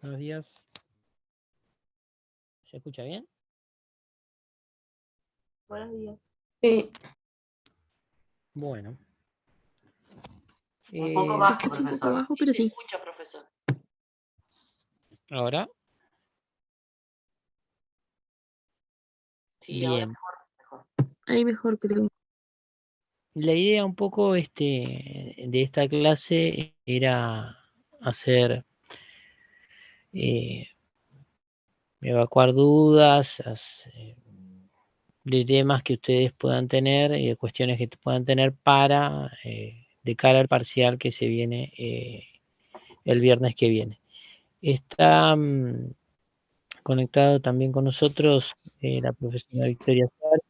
Buenos días. ¿Se escucha bien? Buenos días. Sí, Bueno. Un poco bajo, un poco profesor. bajo, pero Se sí. escucha, profesor. ¿Ahora? Sí, ahora Bien. mejor. Ahí mejor creo. La idea un poco de esta clase era hacer evacuar dudas de temas que ustedes puedan tener y de cuestiones que puedan tener para de cara al parcial que se viene el viernes que viene. Está conectado también con nosotros la profesora Victoria Suárez.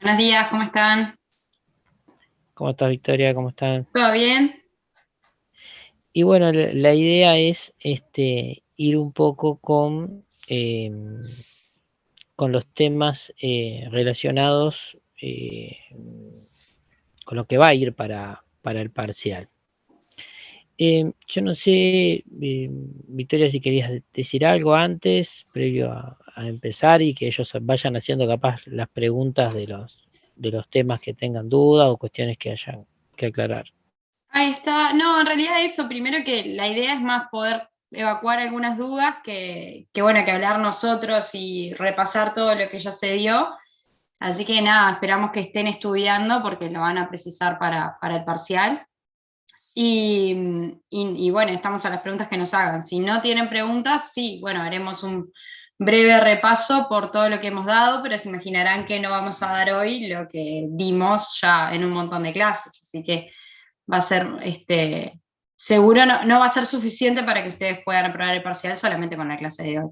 Buenos días, ¿cómo están? ¿Cómo estás, Victoria? ¿Cómo están? ¿Todo bien? Y bueno, la idea es ir un poco con los temas relacionados con lo que va a ir para el parcial. Yo no sé, Victoria, si querías decir algo antes, previo a empezar, y que ellos vayan haciendo capaz las preguntas de los temas que tengan duda o cuestiones que hayan que aclarar. Ahí está. No, en realidad eso, primero que la idea es más poder evacuar algunas dudas que bueno, que hablar nosotros y repasar todo lo que ya se dio. Así que nada, esperamos que estén estudiando porque lo van a precisar para el parcial. Y bueno, estamos a las preguntas que nos hagan. Si no tienen preguntas, sí, bueno, haremos un breve repaso por todo lo que hemos dado, pero se imaginarán que no vamos a dar hoy lo que dimos ya en un montón de clases. Así que va a ser, seguro no va a ser suficiente para que ustedes puedan aprobar el parcial solamente con la clase de hoy.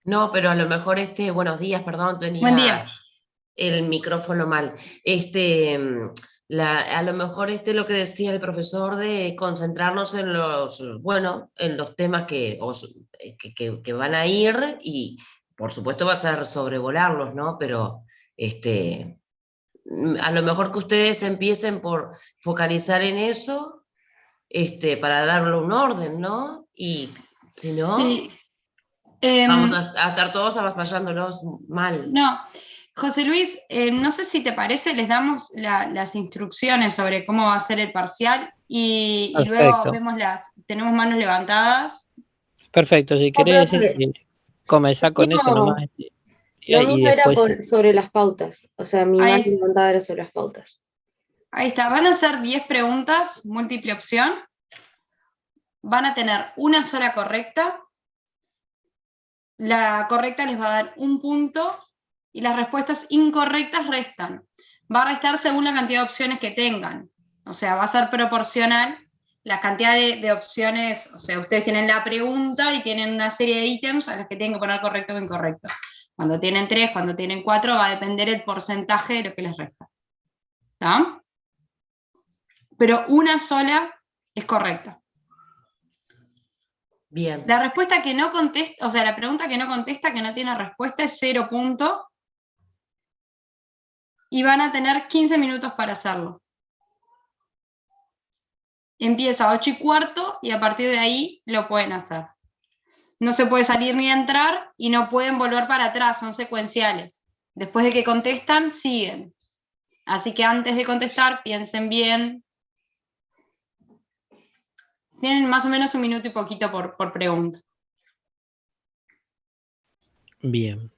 No, pero a lo mejor buenos días, perdón, tenía Buen día. el micrófono mal. A lo mejor lo que decía el profesor de concentrarnos en los temas que van a ir, y por supuesto va a ser sobrevolarlos, ¿no? Pero a lo mejor que ustedes empiecen por focalizar en eso, para darle un orden, ¿no? Y si no, Sí. vamos a estar todos avasallándolos mal. No, José Luis, no sé si te parece, les damos las instrucciones sobre cómo va a ser el parcial y luego vemos tenemos manos levantadas. Perfecto, si querés comenzar con eso No, nomás. lo Y mío era después sobre las pautas. O sea, mi Ahí- mano levantada era sobre las pautas. Ahí está, van a ser 10 preguntas, múltiple opción. Van a tener una sola correcta. La correcta les va a dar un punto y las respuestas incorrectas restan. Va a restar según la cantidad de opciones que tengan. O sea, va a ser proporcional la cantidad de opciones. O sea, ustedes tienen la pregunta y tienen una serie de ítems a los que tienen que poner correcto o incorrecto. Cuando tienen 3, cuando tienen 4, va a depender el porcentaje de lo que les resta. ¿Está? Pero una sola es correcta. Bien. La respuesta que no contesta, o sea, la pregunta que no contesta, que no tiene respuesta, es 0 punto. Y van a tener 15 minutos para hacerlo. Empieza a 8:15 y a partir de ahí lo pueden hacer. No se puede salir ni entrar y no pueden volver para atrás, son secuenciales. Después de que contestan, siguen. Así que antes de contestar, piensen bien. Tienen más o menos un minuto y poquito por pregunta. bien,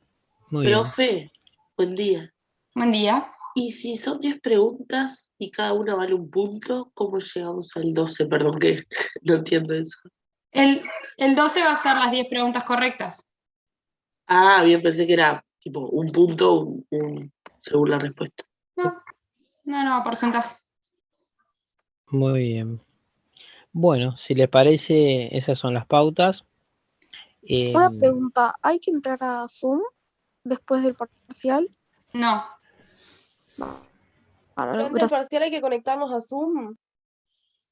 muy bien. Profe, buen día. Buen día. Y si son 10 preguntas y cada una vale un punto, ¿cómo llegamos al 12? Perdón, que no entiendo eso. El 12 va a ser las 10 preguntas correctas. Ah, bien, pensé que era tipo un punto según la respuesta. No, porcentaje. Muy bien. Bueno, si les parece, esas son las pautas. Una pregunta, ¿hay que entrar a Zoom después del parcial? No. Pero antes del parcial hay que conectarnos a Zoom.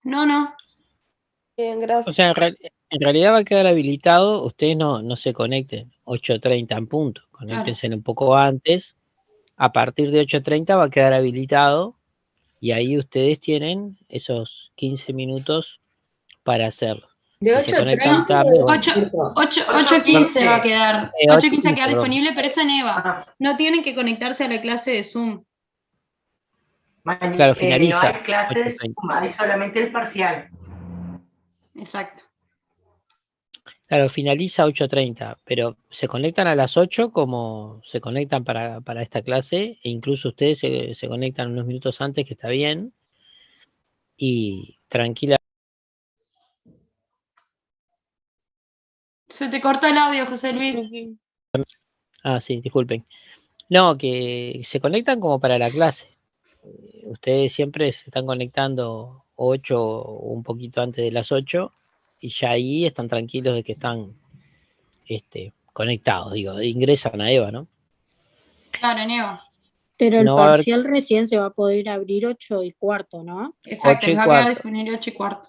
No. Bien, gracias. O sea, en realidad va a quedar habilitado. Ustedes no se conecten 8:30 en punto. Conéctense un poco antes. A partir de 8:30 va a quedar habilitado y ahí ustedes tienen esos 15 minutos para hacerlo. De Si 8 se a conectan 30 tarde, bueno. 8:15 va a quedar. 8:15 va a quedar perdón. disponible, pero eso en EVA. Ah, No tienen que conectarse a la clase de Zoom. Claro, no finaliza hay clases, 8:30. hay solamente el parcial. Exacto. Claro, finaliza 8:30, pero se conectan a las 8 como se conectan para esta clase, e incluso ustedes se conectan unos minutos antes, que está bien, y tranquila. Se te corta el audio, José Luis. Ah, sí, disculpen. No, que se conectan como para la clase. Ustedes siempre se están conectando 8 o un poquito antes de las 8 y ya ahí están tranquilos de que están conectados, digo, ingresan a EVA, ¿no? Claro, en EVA. Pero el No va a haber parcial recién se va a poder abrir 8:15, ¿no? Exacto, 8:15. les va a quedar disponible 8:15.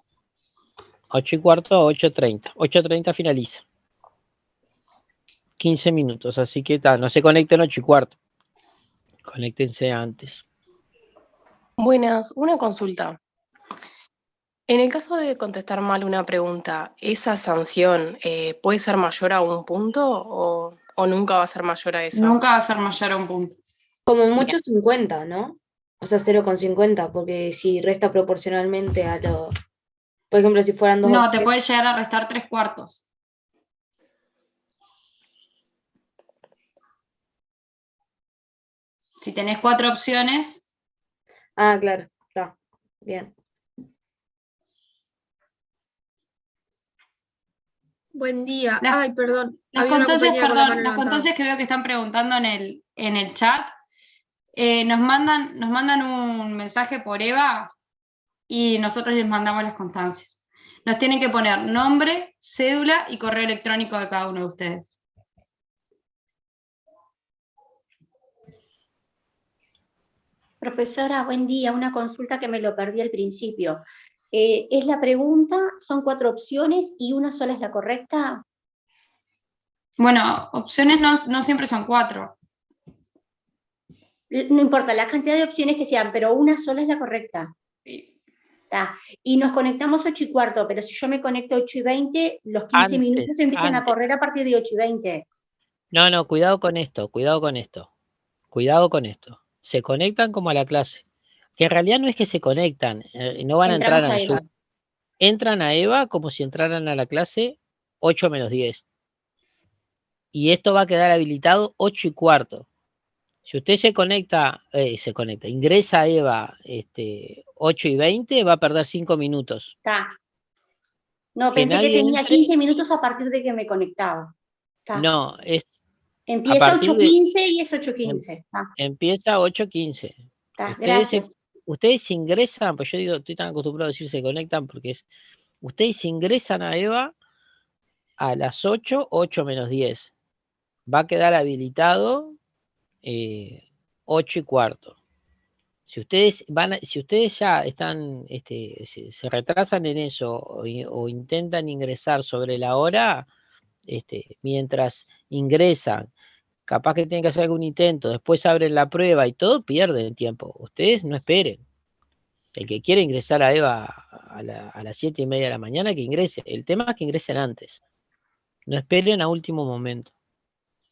8:15 a 8:30. 8:30 finaliza. 15 minutos, así que no se conecten 8:15. Conéctense antes. Buenas, una consulta. En el caso de contestar mal una pregunta, ¿esa sanción puede ser mayor a un punto o nunca va a ser mayor a eso? Nunca va a ser mayor a un punto. Como mucho 50, ¿no? O sea, 0,50, porque si resta proporcionalmente a lo... Por ejemplo, si fueran 2 No, te opciones. puede llegar a restar 3/4. Si tenés 4 opciones, Ah, claro, está. Bien. Buen día. Las- Ay, perdón. las Había una constancias, compañera con la mano las levantada. constancias que veo que están preguntando en el chat, nos mandan un mensaje por EVA y nosotros les mandamos las constancias. Nos tienen que poner nombre, cédula y correo electrónico de cada uno de ustedes. Profesora, buen día. Una consulta que me lo perdí al principio. ¿Es la pregunta? ¿Son 4 opciones y una sola es la correcta? Bueno, opciones no siempre son 4. No importa la cantidad de opciones que sean, pero una sola es la correcta. Está. Y nos conectamos 8:15, pero si yo me conecto 8:20, los 15 minutos empiezan a correr a partir de 8:20. No, cuidado con esto. Se conectan como a la clase. Que en realidad no es que se conectan, no van a entrar Entramos al a EVA. Zoom. Entran a EVA como si entraran a la clase 8 menos 10. Y esto va a quedar habilitado 8:15. Si usted se conecta, ingresa a EVA 8:20, va a perder 5 minutos. Está. No, Que pensé que nadie tenía entre. 15 minutos a partir de que me conectaba. Está. No, es a Empieza partir de 8:15 y es 8:15. empieza 8:15. Está. Ustedes Gracias. ustedes ingresan, pues yo digo, estoy tan acostumbrado a decir se conectan porque ustedes ingresan a EVA a las 8 menos 10. Va a quedar habilitado 8:15. Si ustedes ya están, se retrasan en eso o intentan ingresar sobre la hora, mientras ingresan, capaz que tienen que hacer algún intento, después abren la prueba y todo, pierden tiempo. Ustedes no esperen. El que quiere ingresar a EVA a las 7:30 de la mañana, que ingrese. El tema es que ingresen antes. No esperen a último momento.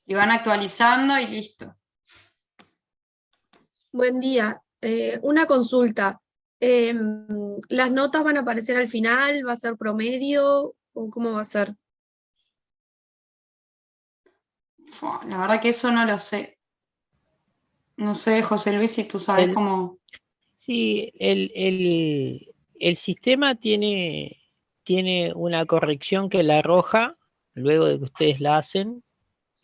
Y van actualizando y listo. Buen día. Una consulta. ¿Las notas van a aparecer al final? ¿Va a ser promedio? ¿O cómo va a ser? La verdad que eso no lo sé. No sé, José Luis, si tú sabes cómo. Sí, el sistema tiene una corrección que la arroja luego de que ustedes la hacen,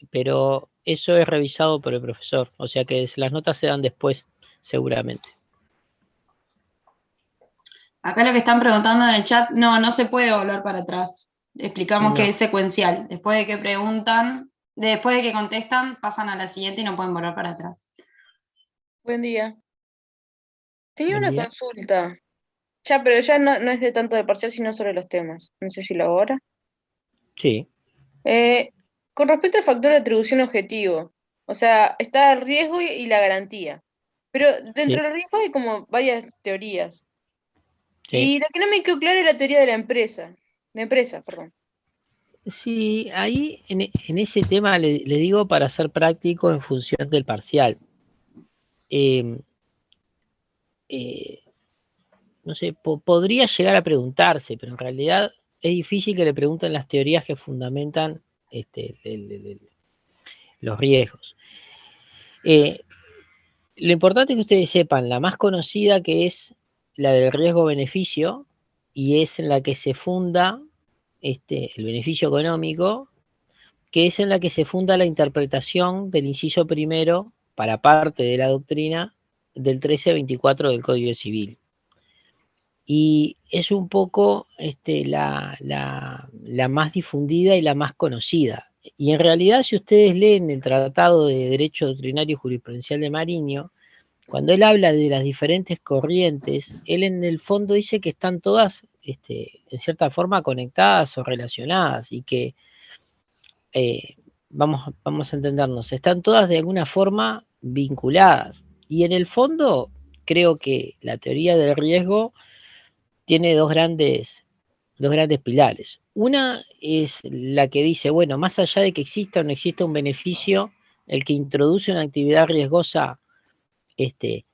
pero eso es revisado por el profesor, o sea que las notas se dan después, seguramente. Acá lo que están preguntando en el chat, no se puede volver para atrás. Explicamos No. que es secuencial. Después de que preguntan, después de que contestan, pasan a la siguiente y no pueden volver para atrás. Buen día. Tenía Buen una día. consulta. Pero ya no es de tanto de parcial, sino sobre los temas. No sé si lo hago ahora. Sí, Con respecto al factor de atribución objetivo, o sea, está el riesgo y la garantía. Pero dentro Sí. del riesgo hay como varias teorías. sí. Y la que no me quedó clara es la teoría de la empresa. de empresa, perdón. Sí, ahí en ese tema le digo para ser práctico en función del parcial. No sé, podría llegar a preguntarse, pero en realidad es difícil que le pregunten las teorías que fundamentan los riesgos. Lo importante es que ustedes sepan, la más conocida que es la del riesgo-beneficio, y es en la que se funda el beneficio económico, que es en la que se funda la interpretación del inciso primero para parte de la doctrina del 1324 del Código Civil. Y es un poco la más difundida y la más conocida. Y en realidad, si ustedes leen el Tratado de Derecho Doctrinario y Jurisprudencial de Mariño, cuando él habla de las diferentes corrientes, él en el fondo dice que están todas, en cierta forma, conectadas o relacionadas, y que, vamos a entendernos, están todas de alguna forma vinculadas. Y en el fondo, creo que la teoría del riesgo tiene dos grandes pilares. Una es la que dice, bueno, más allá de que exista o no exista un beneficio, el que introduce una actividad riesgosa,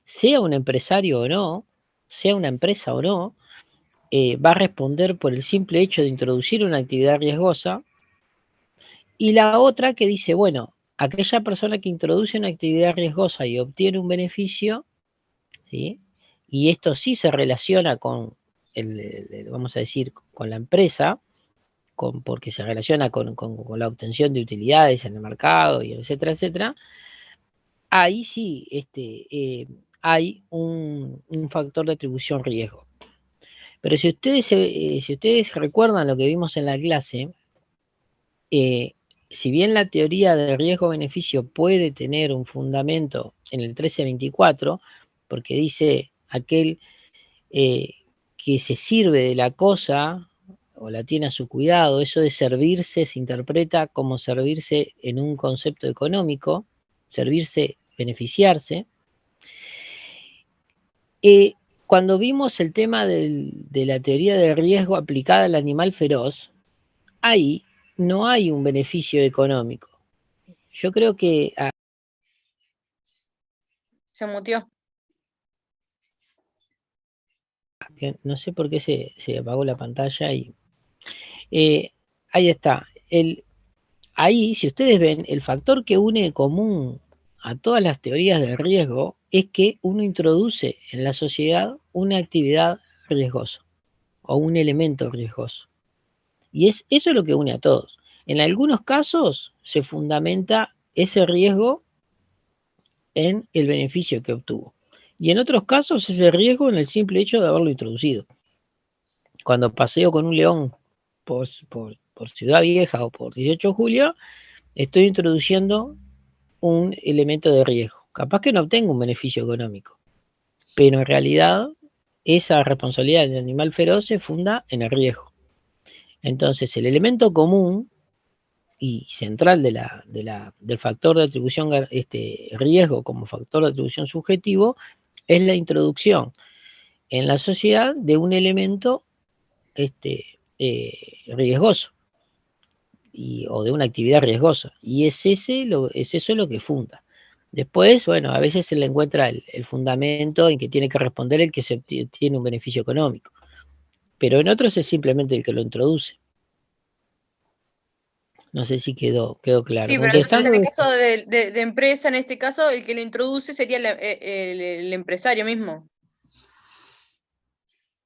sea un empresario o no, sea una empresa o no, va a responder por el simple hecho de introducir una actividad riesgosa. Y la otra que dice, bueno, aquella persona que introduce una actividad riesgosa y obtiene un beneficio, ¿sí? Y esto sí se relaciona con vamos a decir, con la empresa, porque se relaciona con la obtención de utilidades en el mercado, y etcétera, etcétera, ahí sí hay un factor de atribución riesgo. Pero si ustedes recuerdan lo que vimos en la clase, si bien la teoría de riesgo-beneficio puede tener un fundamento en el 1324, porque dice aquel que se sirve de la cosa o la tiene a su cuidado, eso de servirse se interpreta como servirse en un concepto económico, servirse, beneficiarse. Cuando vimos el tema de la teoría del riesgo aplicada al animal feroz, ahí no hay un beneficio económico. Yo creo que... Se muteó. No sé por qué se apagó la pantalla y... ahí está. Ahí, si ustedes ven, el factor que une común a todas las teorías del riesgo es que uno introduce en la sociedad una actividad riesgosa o un elemento riesgoso. Y eso es lo que une a todos. En algunos casos se fundamenta ese riesgo en el beneficio que obtuvo. Y en otros casos ese riesgo en el simple hecho de haberlo introducido. Cuando paseo con un león por Ciudad Vieja o por 18 de julio, estoy introduciendo un elemento de riesgo. Capaz que no obtengo un beneficio económico, pero en realidad esa responsabilidad del animal feroz se funda en el riesgo. Entonces, el elemento común y central del factor de atribución riesgo como factor de atribución subjetivo es la introducción en la sociedad de un elemento riesgoso o de una actividad riesgosa, y es eso lo que funda. Después, bueno, a veces se le encuentra el fundamento en que tiene que responder el que se tiene un beneficio económico, pero en otros es simplemente el que lo introduce. No sé si quedó claro. Sí, pero en el caso de empresa, en este caso, el que lo introduce sería el empresario mismo.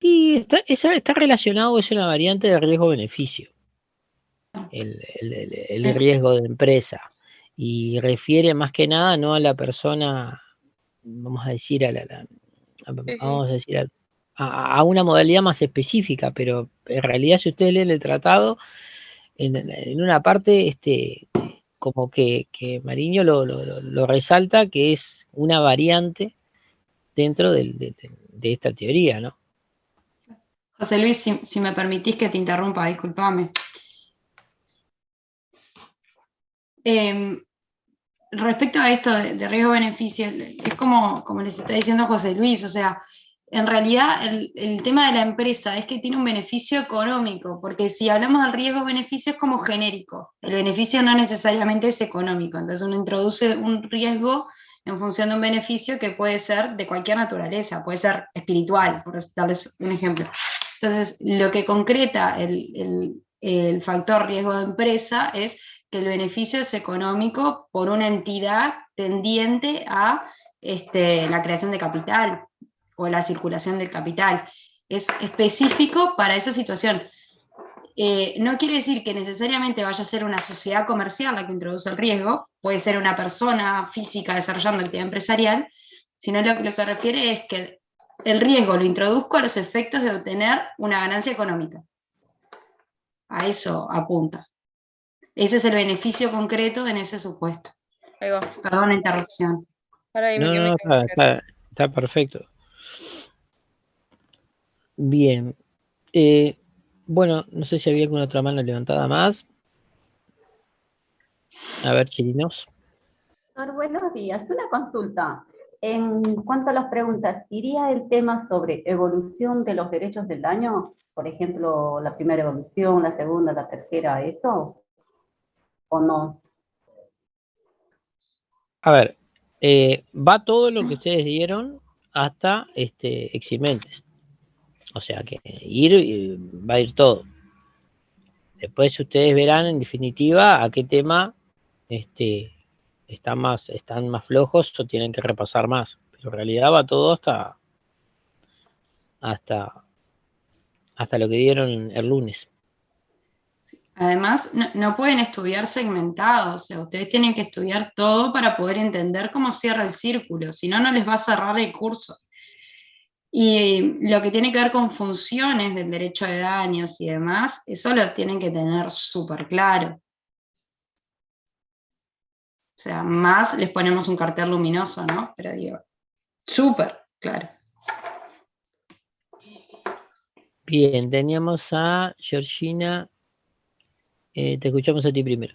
Y está relacionado, es una variante de riesgo-beneficio, el riesgo de empresa, y refiere más que nada no a la persona, vamos a decir, a una modalidad más específica, pero en realidad si ustedes leen el tratado, en una parte como que Mariño lo resalta, que es una variante dentro de esta teoría, ¿no? José Luis, si me permitís que te interrumpa, discúlpame. Respecto a esto de riesgo-beneficio, es como les está diciendo José Luis, o sea, en realidad el tema de la empresa es que tiene un beneficio económico, porque si hablamos del riesgo-beneficio es como genérico, el beneficio no necesariamente es económico, entonces uno introduce un riesgo en función de un beneficio que puede ser de cualquier naturaleza, puede ser espiritual, por darles un ejemplo. Entonces, lo que concreta el factor riesgo de empresa es que el beneficio es económico por una entidad tendiente a la creación de capital o la circulación del capital. Es específico para esa situación. No quiere decir que necesariamente vaya a ser una sociedad comercial la que introduce el riesgo, puede ser una persona física desarrollando actividad empresarial, sino lo que refiere es que el riesgo lo introduzco a los efectos de obtener una ganancia económica. A eso apunta. Ese es el beneficio concreto en ese supuesto. Ahí va. Perdón la interrupción. Ahora ahí me No, quedé- no, está perfecto. Bien. Bueno, no sé si había alguna otra mano levantada más. A ver, Chirinos. Buenos días. Una consulta. En cuanto a las preguntas, ¿iría el tema sobre evolución de los derechos del daño? Por ejemplo, la primera evolución, la segunda, la tercera, ¿eso? ¿O no? A ver, va todo lo que ustedes dieron hasta eximentes. O sea que va a ir todo. Después ustedes verán en definitiva a qué tema están más flojos o tienen que repasar más. Pero en realidad va todo hasta lo que dieron el lunes. Además, no pueden estudiar segmentados, o sea, ustedes tienen que estudiar todo para poder entender cómo cierra el círculo, si no, no les va a cerrar el curso. Y lo que tiene que ver con funciones del derecho de daños y demás, eso lo tienen que tener súper claro. O sea, más les ponemos un cartel luminoso, ¿no? Pero digo, súper claro. Bien, teníamos a Georgina. Te escuchamos a ti primero,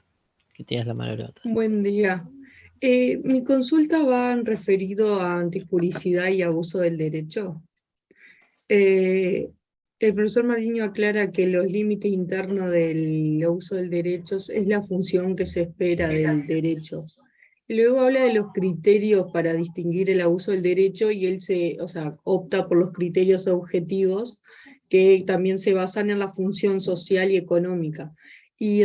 que tenías la mano levantada. Buen día. Mi consulta va en referido a antipublicidad y abuso del derecho. El profesor Mariño aclara que los límites internos del abuso del derecho es la función que se espera del derecho. Y luego habla de los criterios para distinguir el abuso del derecho y él opta por los criterios objetivos que también se basan en la función social y económica. Y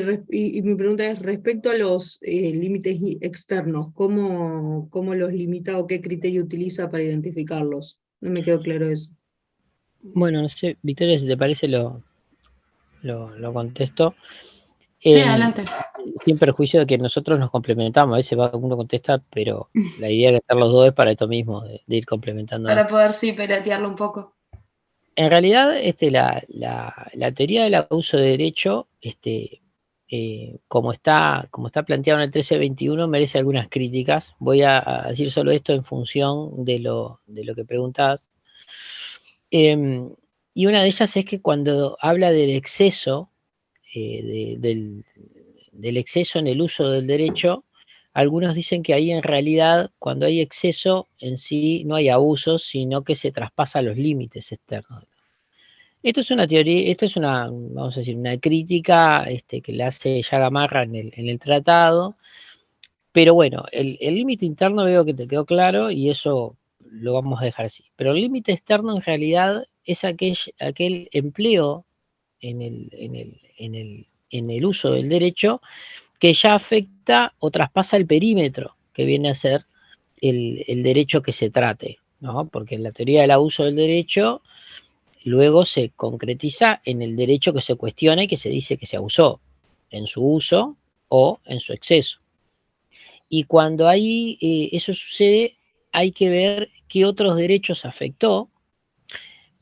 mi pregunta es, respecto a los límites externos, ¿cómo los limita o qué criterio utiliza para identificarlos? No me quedó claro eso. Bueno, no sé, Victoria, si te parece lo contesto. Sí, adelante. Sin perjuicio de que nosotros nos complementamos, a veces uno contesta, pero la idea de estar los dos es para esto mismo, de ir complementando. Para poder, sí, peletearlo un poco. En realidad, la teoría del abuso de derecho, como está planteado en el 1321, merece algunas críticas. Voy a decir solo esto en función de lo que preguntabas. Y una de ellas es que cuando habla del exceso, del exceso en el uso del derecho, algunos dicen que ahí en realidad, cuando hay exceso, en sí no hay abusos, sino que se traspasan los límites externos. Esto es una teoría, esto es vamos a decir, una crítica que le hace Yagamarra en el tratado, pero bueno, el límite interno veo que te quedó claro y eso lo vamos a dejar así. Pero el límite externo en realidad es aquel empleo en el uso del derecho que ya afecta o traspasa el perímetro que viene a ser el derecho que se trate, ¿no? Porque en la teoría del abuso del derecho luego se concretiza en el derecho que se cuestiona y que se dice que se abusó en su uso o en su exceso. Y cuando eso sucede, hay que ver qué otros derechos afectó,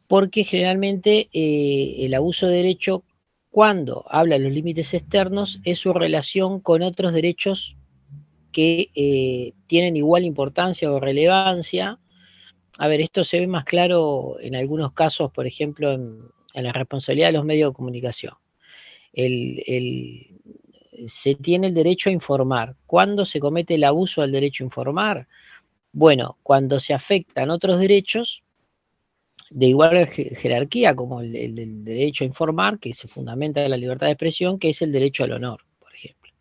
porque generalmente el abuso de derecho, cuando habla de los límites externos, es su relación con otros derechos que tienen igual importancia o relevancia. A ver, esto se ve más claro en algunos casos, por ejemplo, en la responsabilidad de los medios de comunicación. Se tiene el derecho a informar. ¿Cuándo se comete el abuso del derecho a informar? Bueno, cuando se afectan otros derechos de igual jerarquía como el derecho a informar, que se fundamenta en la libertad de expresión, que es el derecho al honor, por ejemplo.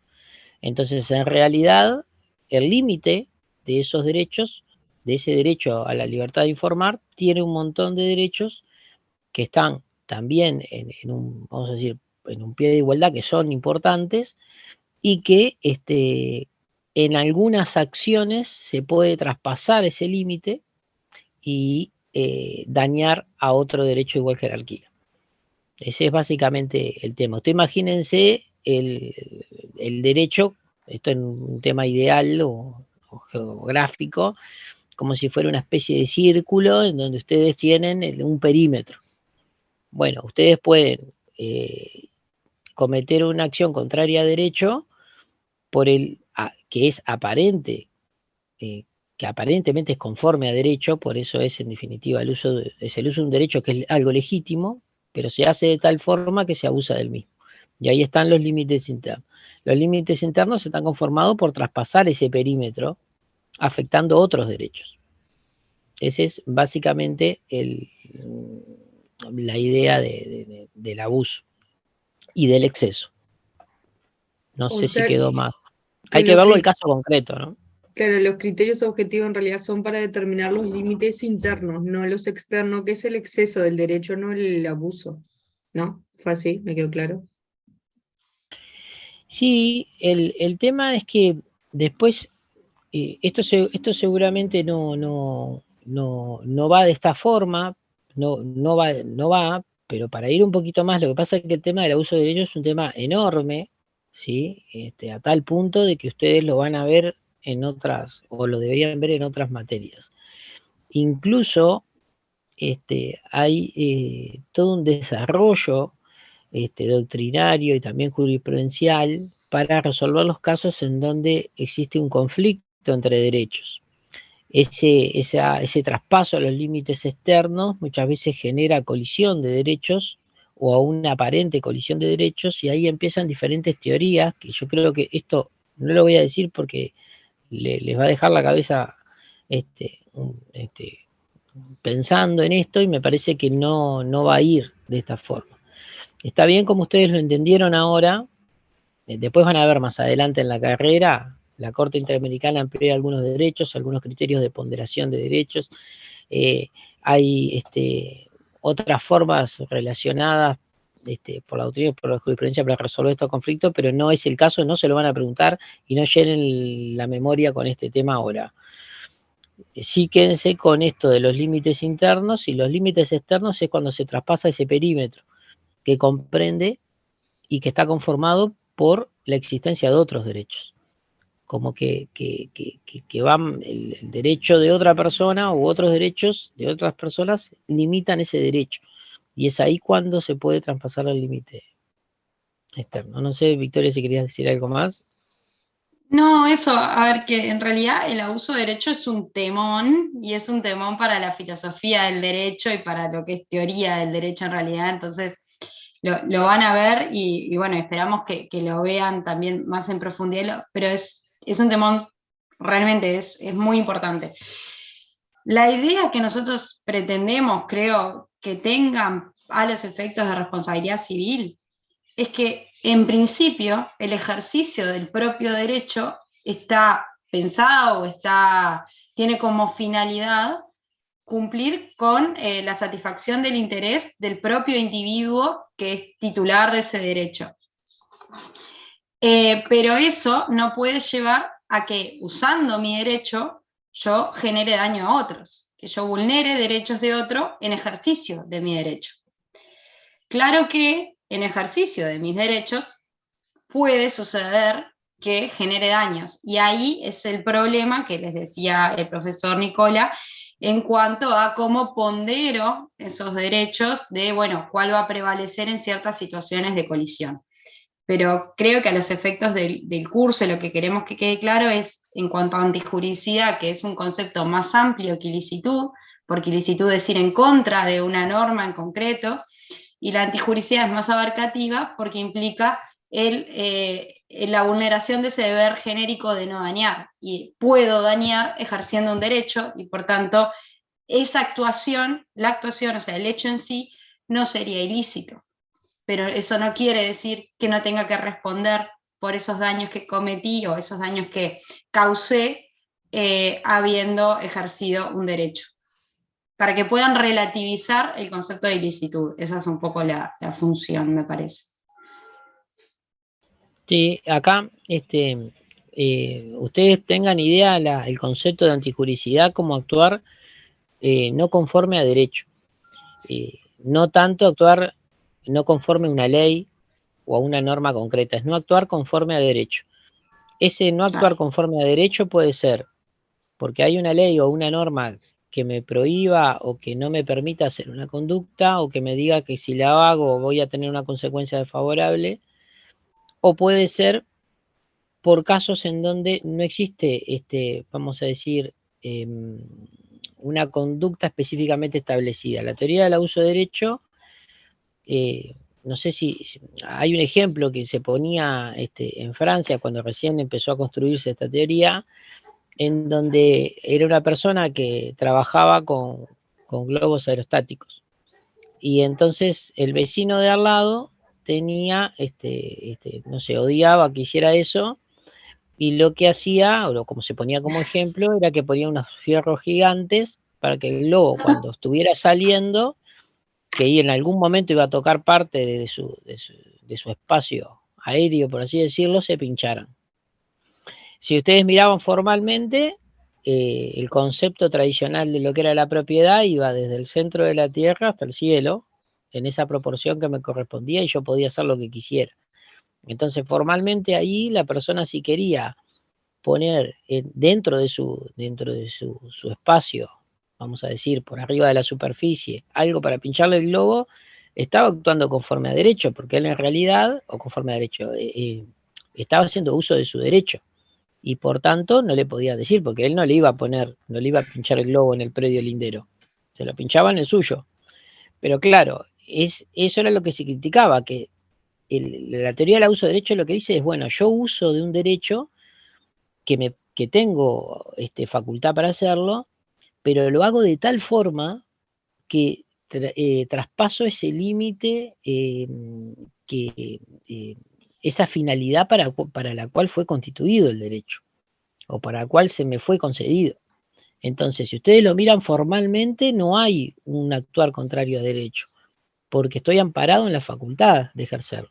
Entonces, en realidad, el límite de esos derechos, de ese derecho a la libertad de informar, tiene un montón de derechos que están también en un, vamos a decir, en un pie de igualdad, que son importantes, y que en algunas acciones se puede traspasar ese límite y dañar a otro derecho de igual jerarquía. Ese es básicamente el tema. Usted imagínense el derecho, esto en un tema ideal o geográfico, como si fuera una especie de círculo en donde ustedes tienen un perímetro. Bueno, ustedes pueden cometer una acción contraria a derecho por que es aparente, que aparentemente es conforme a derecho, por eso es en definitiva es el uso de un derecho que es algo legítimo, pero se hace de tal forma que se abusa del mismo. Y ahí están los límites internos. Los límites internos están conformados por traspasar ese perímetro, afectando otros derechos. Ese es básicamente la idea del abuso y del exceso. No sé si quedó más. Hay que verlo el caso concreto, ¿no? Claro, los criterios objetivos en realidad son para determinar los límites internos, no los externos, que es el exceso del derecho, no el abuso. ¿No? ¿Fue así? ¿Me quedó claro? Sí, el tema es que después, esto seguramente no va de esta forma, no va, pero para ir un poquito más, lo que pasa es que el tema del abuso de derechos es un tema enorme, ¿sí? A tal punto de que ustedes lo van a ver en otras, o lo deberían ver en otras materias. Incluso hay todo un desarrollo doctrinario y también jurisprudencial para resolver los casos en donde existe un conflicto entre derechos. Ese traspaso a los límites externos muchas veces genera colisión de derechos o a una aparente colisión de derechos, y ahí empiezan diferentes teorías, que yo creo que esto no lo voy a decir porque les va a dejar la cabeza pensando en esto, y me parece que no va a ir de esta forma. Está bien como ustedes lo entendieron ahora, después van a ver más adelante en la carrera, la Corte Interamericana amplió algunos derechos, algunos criterios de ponderación de derechos, hay otras formas relacionadas por la doctrina y por la jurisprudencia para resolver estos conflictos, pero no es el caso, no se lo van a preguntar y no llenen la memoria con este tema ahora. Sí, quédense con esto de los límites internos, y los límites externos es cuando se traspasa ese perímetro que comprende y que está conformado por la existencia de otros derechos, como que van el derecho de otra persona u otros derechos de otras personas limitan ese derecho, y es ahí cuando se puede traspasar el límite externo. No sé, Victoria, si querías decir algo más. No, eso, a ver, que en realidad el abuso de derecho es un temón, y es un temón para la filosofía del derecho y para lo que es teoría del derecho en realidad, entonces lo van a ver y bueno, esperamos que lo vean también más en profundidad, pero es un temón, realmente es muy importante. La idea que nosotros pretendemos, creo, que tengan a los efectos de responsabilidad civil, es que en principio el ejercicio del propio derecho está pensado o tiene como finalidad cumplir con la satisfacción del interés del propio individuo que es titular de ese derecho. Pero eso no puede llevar a que, usando mi derecho, yo genere daño a otros, que yo vulnere derechos de otro en ejercicio de mi derecho. Claro que en ejercicio de mis derechos puede suceder que genere daños, y ahí es el problema que les decía el profesor Nicola en cuanto a cómo pondero esos derechos de, bueno, cuál va a prevalecer en ciertas situaciones de colisión. Pero creo que a los efectos del curso lo que queremos que quede claro es, en cuanto a antijuricidad, que es un concepto más amplio que ilicitud, porque ilicitud es ir en contra de una norma en concreto, y la antijuricidad es más abarcativa porque implica la vulneración de ese deber genérico de no dañar, y puedo dañar ejerciendo un derecho, y por tanto esa actuación, la actuación, o sea, el hecho en sí, no sería ilícito. Pero eso no quiere decir que no tenga que responder por esos daños que cometí o esos daños que causé habiendo ejercido un derecho. Para que puedan relativizar el concepto de ilicitud. Esa es un poco la función, me parece. Sí, acá ustedes tengan idea el concepto de antijuricidad como actuar no conforme a derecho. No tanto actuar no conforme a una ley o a una norma concreta, es no actuar conforme a derecho. Ese no actuar conforme a derecho puede ser porque hay una ley o una norma que me prohíba o que no me permita hacer una conducta o que me diga que si la hago voy a tener una consecuencia desfavorable, o puede ser por casos en donde no existe, vamos a decir, una conducta específicamente establecida. La teoría del abuso de derecho, no sé si hay un ejemplo que se ponía en Francia cuando recién empezó a construirse esta teoría, en donde era una persona que trabajaba con globos aerostáticos. Y entonces el vecino de al lado tenía, no sé, odiaba que hiciera eso, y lo que hacía, o como se ponía como ejemplo, era que ponía unos fierros gigantes para que el globo, cuando estuviera saliendo, que en algún momento iba a tocar parte de su espacio aéreo, por así decirlo, se pincharan. Si ustedes miraban formalmente, el concepto tradicional de lo que era la propiedad iba desde el centro de la tierra hasta el cielo, en esa proporción que me correspondía, y yo podía hacer lo que quisiera. Entonces, formalmente ahí la persona, si quería poner dentro de su espacio, vamos a decir, por arriba de la superficie, algo para pincharle el globo, estaba actuando conforme a derecho, porque él en realidad, o conforme a derecho, estaba haciendo uso de su derecho. Y por tanto no le podía decir, porque él no le iba a pinchar el globo en el predio lindero, se lo pinchaba en el suyo. Pero claro, eso era lo que se criticaba, que la teoría del abuso de derecho lo que dice es, bueno, yo uso de un derecho que tengo facultad para hacerlo, pero lo hago de tal forma que traspaso ese límite, esa finalidad para la cual fue constituido el derecho, o para la cual se me fue concedido. Entonces, si ustedes lo miran formalmente, no hay un actuar contrario a derecho, porque estoy amparado en la facultad de ejercerlo.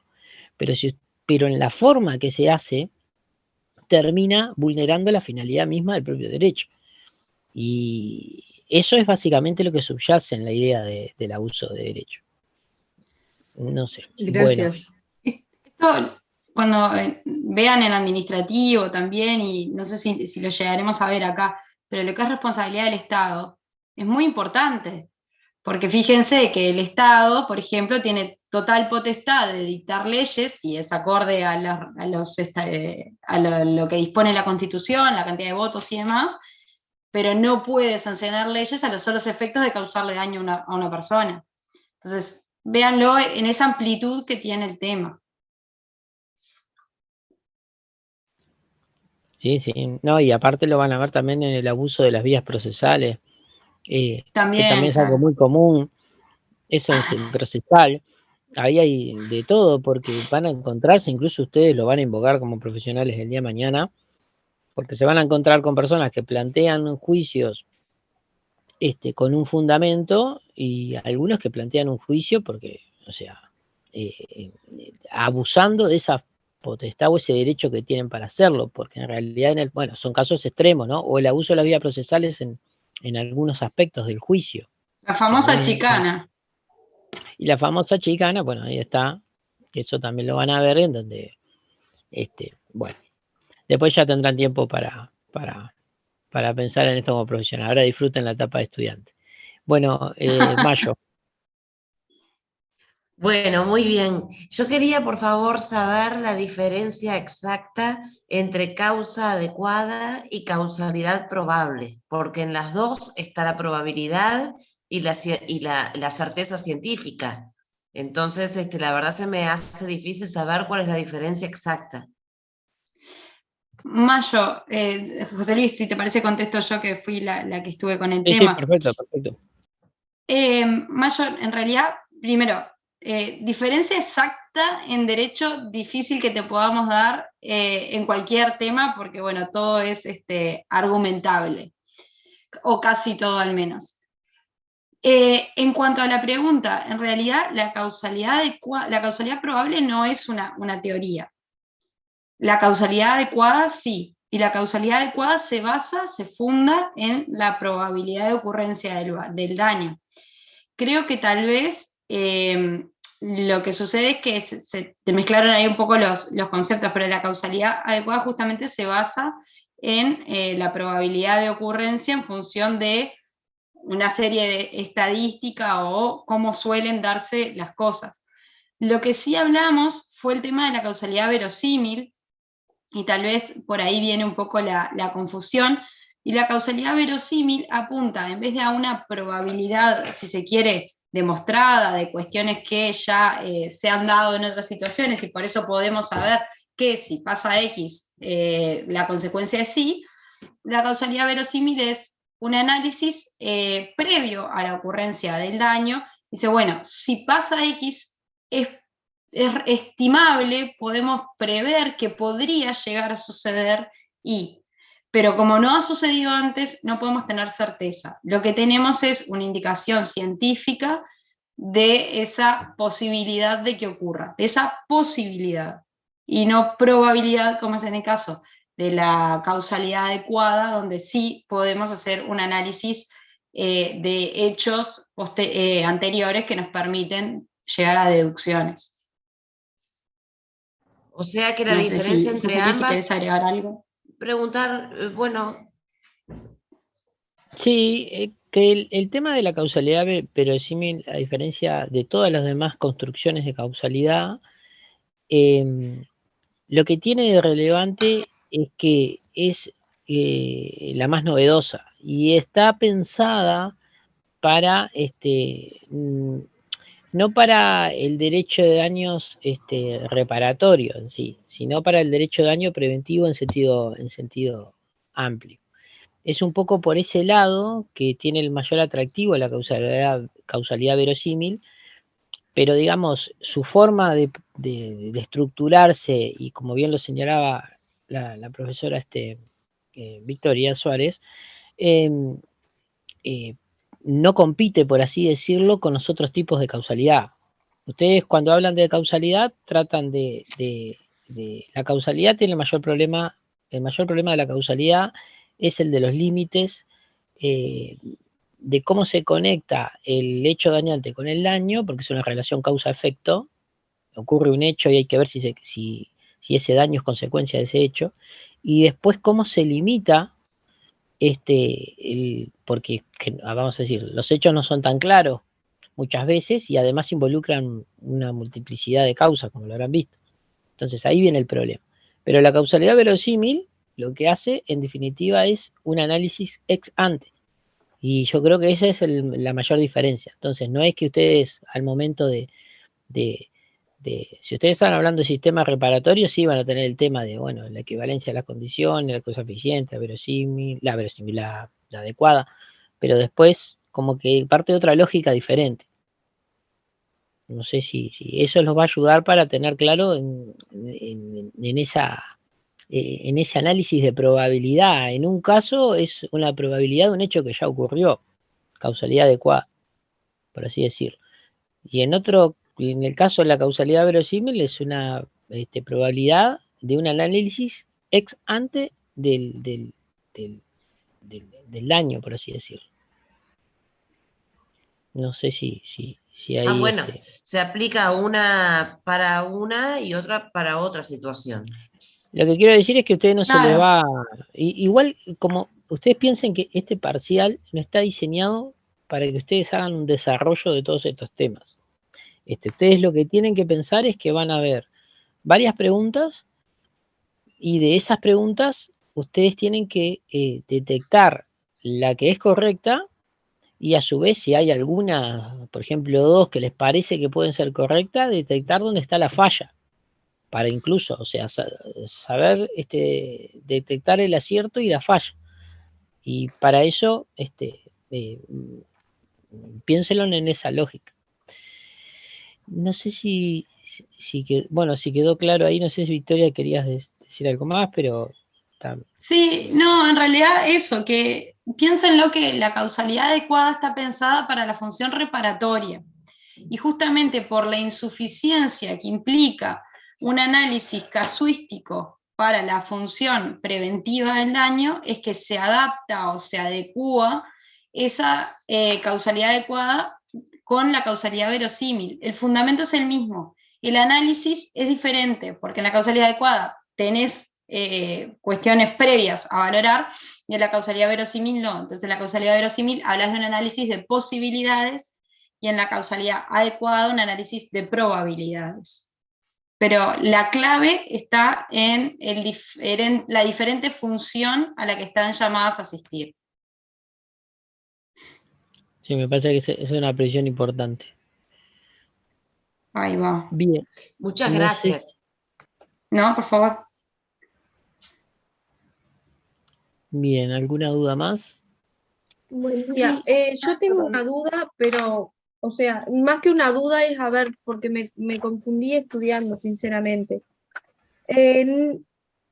Pero en la forma que se hace, termina vulnerando la finalidad misma del propio derecho. Y eso es básicamente lo que subyace en la idea del abuso de derecho. No sé. Gracias. Bueno. Esto, cuando vean en administrativo también, y no sé si lo llegaremos a ver acá, pero lo que es responsabilidad del Estado es muy importante. Porque fíjense que el Estado, por ejemplo, tiene total potestad de dictar leyes, si es acorde a lo que dispone la Constitución, la cantidad de votos y demás, pero no puede sancionar leyes a los solos efectos de causarle daño a una persona. Entonces, véanlo en esa amplitud que tiene el tema. Sí, sí. No, y aparte lo van a ver también en el abuso de las vías procesales, También, que también es algo muy común. Eso es el procesal. Ahí hay de todo, porque van a encontrarse, incluso ustedes lo van a invocar como profesionales el día de mañana, porque se van a encontrar con personas que plantean juicios con un fundamento, y algunos que plantean un juicio porque, o sea, abusando de esa potestad o ese derecho que tienen para hacerlo, porque en realidad, bueno, son casos extremos, ¿no? O el abuso de las vías procesales en algunos aspectos del juicio. La famosa chicana. Y la famosa chicana, bueno, ahí está, eso también lo van a ver, en donde, bueno, después ya tendrán tiempo para pensar en esto como profesional. Ahora disfruten la etapa de estudiante. Bueno, Mayo. Bueno, muy bien. Yo quería, por favor, saber la diferencia exacta entre causa adecuada y causalidad probable, porque en las dos está la probabilidad y la certeza científica. Entonces, la verdad se me hace difícil saber cuál es la diferencia exacta. Mayo, José Luis, si te parece contesto yo que fui la que estuve con el Sí, tema. perfecto, perfecto. Mayo, en realidad, primero, diferencia exacta en derecho difícil que te podamos dar en cualquier tema, porque bueno, todo es argumentable, o casi todo al menos. En cuanto a la pregunta, en realidad la causalidad probable no es una teoría. La causalidad adecuada sí, y la causalidad adecuada se funda en la probabilidad de ocurrencia del daño. Creo que tal vez lo que sucede es que se mezclaron ahí un poco los conceptos, pero la causalidad adecuada justamente se basa en la probabilidad de ocurrencia en función de una serie de estadística o cómo suelen darse las cosas. Lo que sí hablamos fue el tema de la causalidad verosímil, y tal vez por ahí viene un poco la confusión, y la causalidad verosímil apunta, en vez de a una probabilidad, si se quiere, demostrada de cuestiones que ya se han dado en otras situaciones, y por eso podemos saber que si pasa X, la consecuencia es Y. La causalidad verosímil es un análisis previo a la ocurrencia del daño. Dice, bueno, si pasa X, es estimable, podemos prever que podría llegar a suceder Y. Pero como no ha sucedido antes, no podemos tener certeza. Lo que tenemos es una indicación científica de esa posibilidad de que ocurra, de esa posibilidad, y no probabilidad, como es en el caso de la causalidad adecuada, donde sí podemos hacer un análisis de hechos anteriores que nos permiten llegar a deducciones. O sea que la No sé diferencia si, entre José Luis, si ambas, querés agregar algo. preguntar, bueno, Sí, que el tema de la causalidad verosímil, a diferencia de todas las demás construcciones de causalidad, lo que tiene de relevante es que es la más novedosa y está pensada para no para el derecho de daños reparatorio en sí, sino para el derecho de daño preventivo en sentido amplio. Es un poco por ese lado que tiene el mayor atractivo la causalidad verosímil, pero digamos, su forma de estructurarse, y como bien lo señalaba la profesora Victoria Suárez, no compite, por así decirlo, con los otros tipos de causalidad. Ustedes cuando hablan de causalidad tratan de la causalidad tiene el mayor problema de la causalidad es el de los límites, de cómo se conecta el hecho dañante con el daño, porque es una relación causa-efecto. Ocurre un hecho y hay que ver si ese daño es consecuencia de ese hecho, y después cómo se limita, porque vamos a decir, los hechos no son tan claros muchas veces y además involucran una multiplicidad de causas, como lo habrán visto. Entonces ahí viene el problema. Pero la causalidad verosímil lo que hace, en definitiva, es un análisis ex ante. Y yo creo que esa es la mayor diferencia. Entonces, no es que ustedes, al momento si ustedes están hablando de sistemas reparatorios, sí van a tener el tema de, bueno, la equivalencia a las condiciones, la cosa eficiente, la adecuada, pero después como que parte de otra lógica diferente. No sé si eso los va a ayudar para tener claro en ese análisis de probabilidad. En un caso es una probabilidad de un hecho que ya ocurrió, causalidad adecuada, por así decirlo. Y en el caso de la causalidad verosímil es una probabilidad de un análisis ex ante del daño, por así decirlo. No sé si ahí... bueno, se aplica una para una y otra para otra situación. Lo que quiero decir es que a ustedes no se les va... Igual, como ustedes piensen que este parcial no está diseñado para que ustedes hagan un desarrollo de todos estos temas. Ustedes lo que tienen que pensar es que van a haber varias preguntas y de esas preguntas ustedes tienen que detectar la que es correcta y a su vez si hay alguna, por ejemplo, dos que les parece que pueden ser correctas, detectar dónde está la falla. para incluso, o sea, saber detectar el acierto y la falla. Y para eso, piénselo en esa lógica. No sé si quedó claro ahí, no sé si Victoria querías decir algo más, pero... Sí, no, en realidad eso, que piénsenlo que la causalidad adecuada está pensada para la función reparatoria. Y justamente por la insuficiencia que implica un análisis casuístico para la función preventiva del daño, es que se adapta o se adecúa esa causalidad adecuada con la causalidad verosímil. El fundamento es el mismo, el análisis es diferente, porque en la causalidad adecuada tenés cuestiones previas a valorar, y en la causalidad verosímil no. Entonces en la causalidad verosímil hablas de un análisis de posibilidades, y en la causalidad adecuada un análisis de probabilidades. Pero la clave está en la diferente función a la que están llamadas a asistir. Sí, me parece que es una precisión importante. Ahí va. Bien. Muchas gracias. No, por favor. Bien, ¿alguna duda más? Buen día. Yo tengo una duda, pero, o sea, más que una duda es, a ver, porque me confundí estudiando, sinceramente. En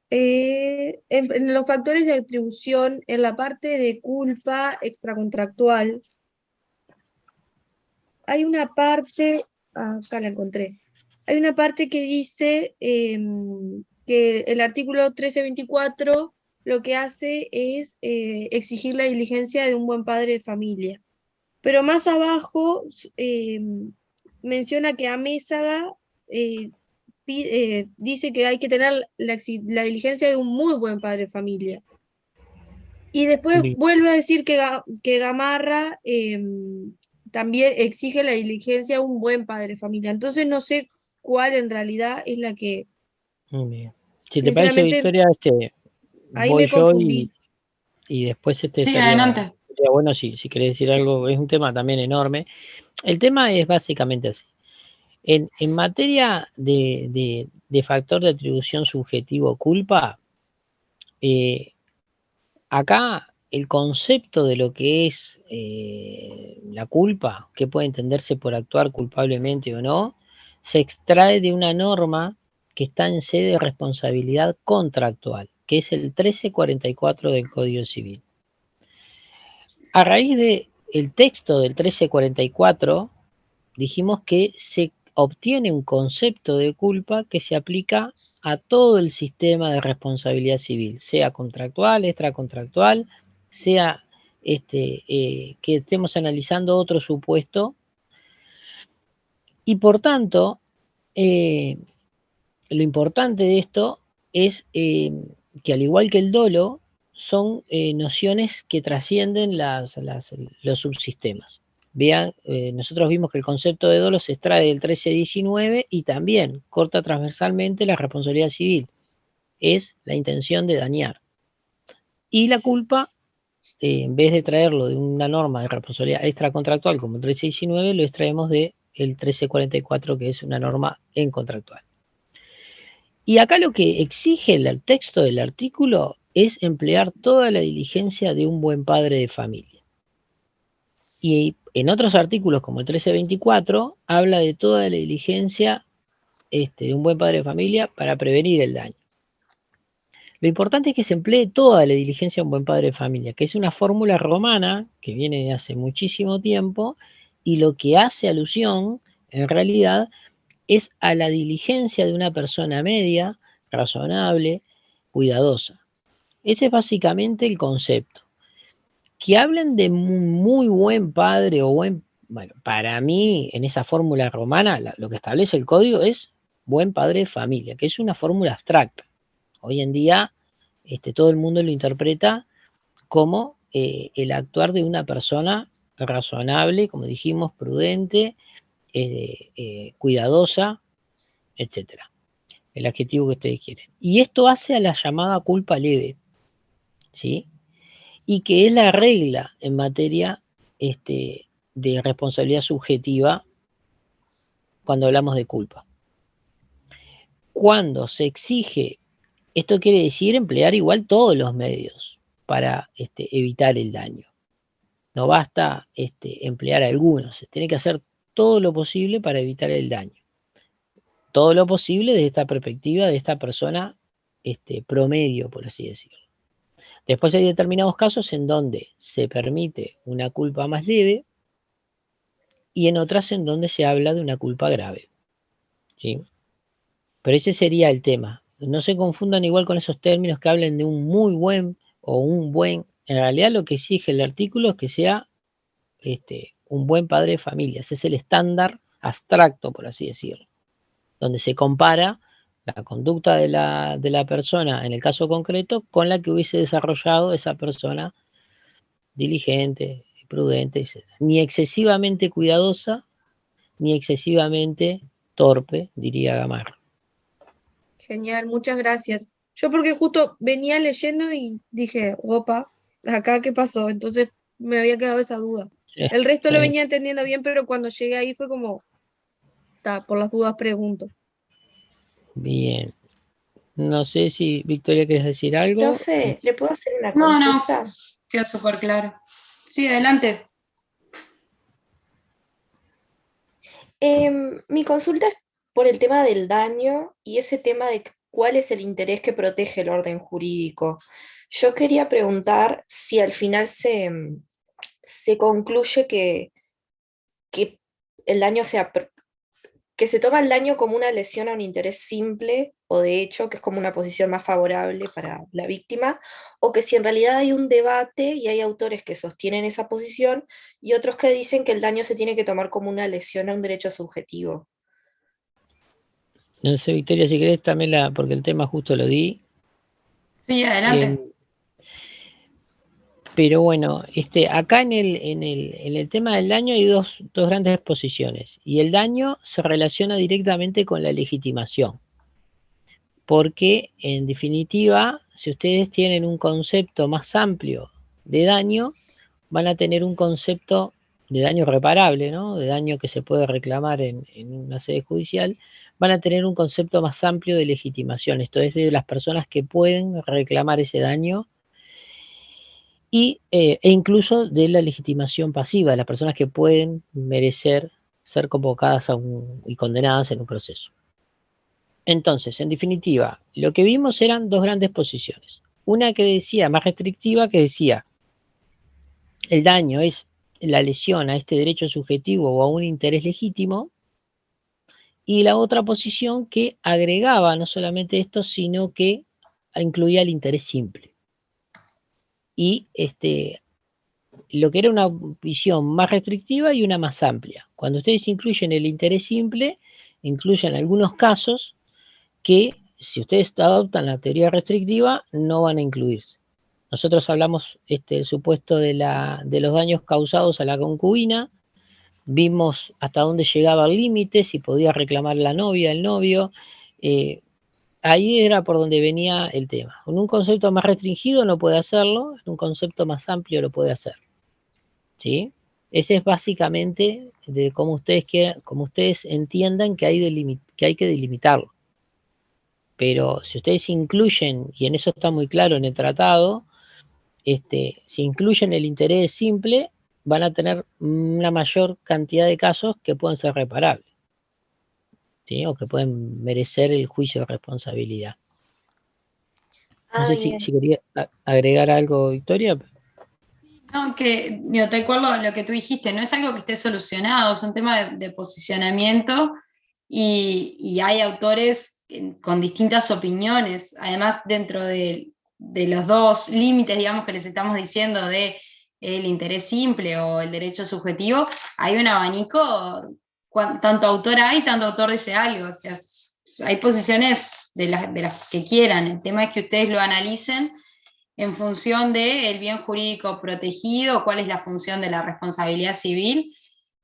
los factores de atribución, en la parte de culpa extracontractual, hay una parte, acá la encontré, hay una parte que dice que el artículo 1324 lo que hace es exigir la diligencia de un buen padre de familia. Pero más abajo menciona que Amézaga dice que hay que tener la diligencia de un muy buen padre de familia. Y después vuelve a decir que Gamarra también exige la diligencia de un buen padre de familia. Entonces no sé cuál en realidad es la que... Muy bien. Si te parece, Victoria, ahí voy me yo confundí. y después Sí, estaría adelante. bueno si querés decir algo. Es un tema también enorme. El tema es básicamente así. En materia de factor de atribución subjetivo culpa, acá el concepto de lo que es la culpa, que puede entenderse por actuar culpablemente o no, se extrae de una norma que está en sede de responsabilidad contractual, que es el 1344 del Código Civil. A raíz del texto del 1344, dijimos que se obtiene un concepto de culpa que se aplica a todo el sistema de responsabilidad civil, sea contractual, extracontractual, sea que estemos analizando otro supuesto. Y por tanto, lo importante de esto es que al igual que el dolo, son nociones que trascienden los subsistemas. Vean, nosotros vimos que el concepto de dolo se extrae del 1319 y también corta transversalmente la responsabilidad civil. Es la intención de dañar. Y la culpa, en vez de traerlo de una norma de responsabilidad extracontractual como el 1319, lo extraemos del 1344, que es una norma en contractual. Y acá lo que exige el texto del artículo es emplear toda la diligencia de un buen padre de familia. Y en otros artículos, como el 1324, habla de toda la diligencia de un buen padre de familia para prevenir el daño. Lo importante es que se emplee toda la diligencia de un buen padre de familia, que es una fórmula romana que viene de hace muchísimo tiempo, y lo que hace alusión, en realidad, es a la diligencia de una persona media, razonable, cuidadosa. Ese es básicamente el concepto. Que hablen de muy buen padre o buen... Bueno, para mí, en esa fórmula romana, lo que establece el código es buen padre de familia, que es una fórmula abstracta. Hoy en día, todo el mundo lo interpreta como el actuar de una persona razonable, como dijimos, prudente, cuidadosa, etcétera. El adjetivo que ustedes quieren. Y esto hace a la llamada culpa leve, ¿sí? Y que es la regla en materia de responsabilidad subjetiva cuando hablamos de culpa. cuando se exige, esto quiere decir emplear igual todos los medios para evitar el daño. No basta emplear algunos, se tiene que hacer todo lo posible para evitar el daño. Todo lo posible desde esta perspectiva de esta persona promedio, por así decirlo. Después hay determinados casos en donde se permite una culpa más leve y en otras en donde se habla de una culpa grave, ¿sí? Pero ese sería el tema. No se confundan igual con esos términos que hablen de un muy buen o un buen. En realidad lo que exige el artículo es que sea un buen padre de familia. Ese es el estándar abstracto, por así decirlo, donde se compara la conducta de la persona en el caso concreto con la que hubiese desarrollado esa persona diligente, prudente, etc. Ni excesivamente cuidadosa, ni excesivamente torpe, diría Gamarra. Genial, muchas gracias. Yo porque justo venía leyendo y dije, opa, acá qué pasó, entonces me había quedado esa duda. Sí, El resto lo sí. venía entendiendo bien, pero cuando llegué ahí fue como, por las dudas pregunto. Bien. No sé si Victoria quieres decir algo. Profe, ¿le puedo hacer una No, consulta? no, quedó súper claro. Sí, adelante. Mi consulta es por el tema del daño y ese tema de cuál es el interés que protege el orden jurídico. Yo quería preguntar si al final se concluye que el daño que se toma el daño como una lesión a un interés simple o de hecho, que es como una posición más favorable para la víctima, o que si en realidad hay un debate y hay autores que sostienen esa posición y otros que dicen que el daño se tiene que tomar como una lesión a un derecho subjetivo. No sé, Victoria, si querés también porque el tema justo lo di. Sí, adelante. Pero bueno, acá en el tema del daño hay dos grandes posiciones. Y el daño se relaciona directamente con la legitimación. Porque, en definitiva, si ustedes tienen un concepto más amplio de daño, van a tener un concepto de daño reparable, ¿no? De daño que se puede reclamar en una sede judicial, van a tener un concepto más amplio de legitimación. Esto es de las personas que pueden reclamar ese daño e incluso de la legitimación pasiva, de las personas que pueden merecer ser convocadas y condenadas en un proceso. Entonces, en definitiva, lo que vimos eran dos grandes posiciones. Una que decía, más restrictiva, que decía, el daño es la lesión a este derecho subjetivo o a un interés legítimo, y la otra posición que agregaba no solamente esto, sino que incluía el interés simple. Y lo que era una visión más restrictiva y una más amplia. Cuando ustedes incluyen el interés simple, incluyen algunos casos que si ustedes adoptan la teoría restrictiva no van a incluirse. Nosotros hablamos el supuesto de los daños causados a la concubina, vimos hasta dónde llegaba el límite, si podía reclamar la novia, el novio, ahí era por donde venía el tema. En un concepto más restringido no puede hacerlo, en un concepto más amplio lo puede hacer, ¿sí? Ese es básicamente de cómo ustedes quieran, como ustedes entiendan que hay que delimitarlo. Pero si ustedes incluyen, y en eso está muy claro en el tratado, si incluyen el interés simple, van a tener una mayor cantidad de casos que pueden ser reparables, ¿sí? O que pueden merecer el juicio de responsabilidad. No sé si quería agregar algo, Victoria. No, que tal cual lo que tú dijiste, no es algo que esté solucionado, es un tema de posicionamiento y hay autores con distintas opiniones. Además, dentro de los dos límites, digamos, que les estamos diciendo de el interés simple o el derecho subjetivo, hay un abanico, tanto autor hay, tanto autor dice algo. O sea, hay posiciones de las que quieran. El tema es que ustedes lo analicen en función del bien jurídico protegido, cuál es la función de la responsabilidad civil,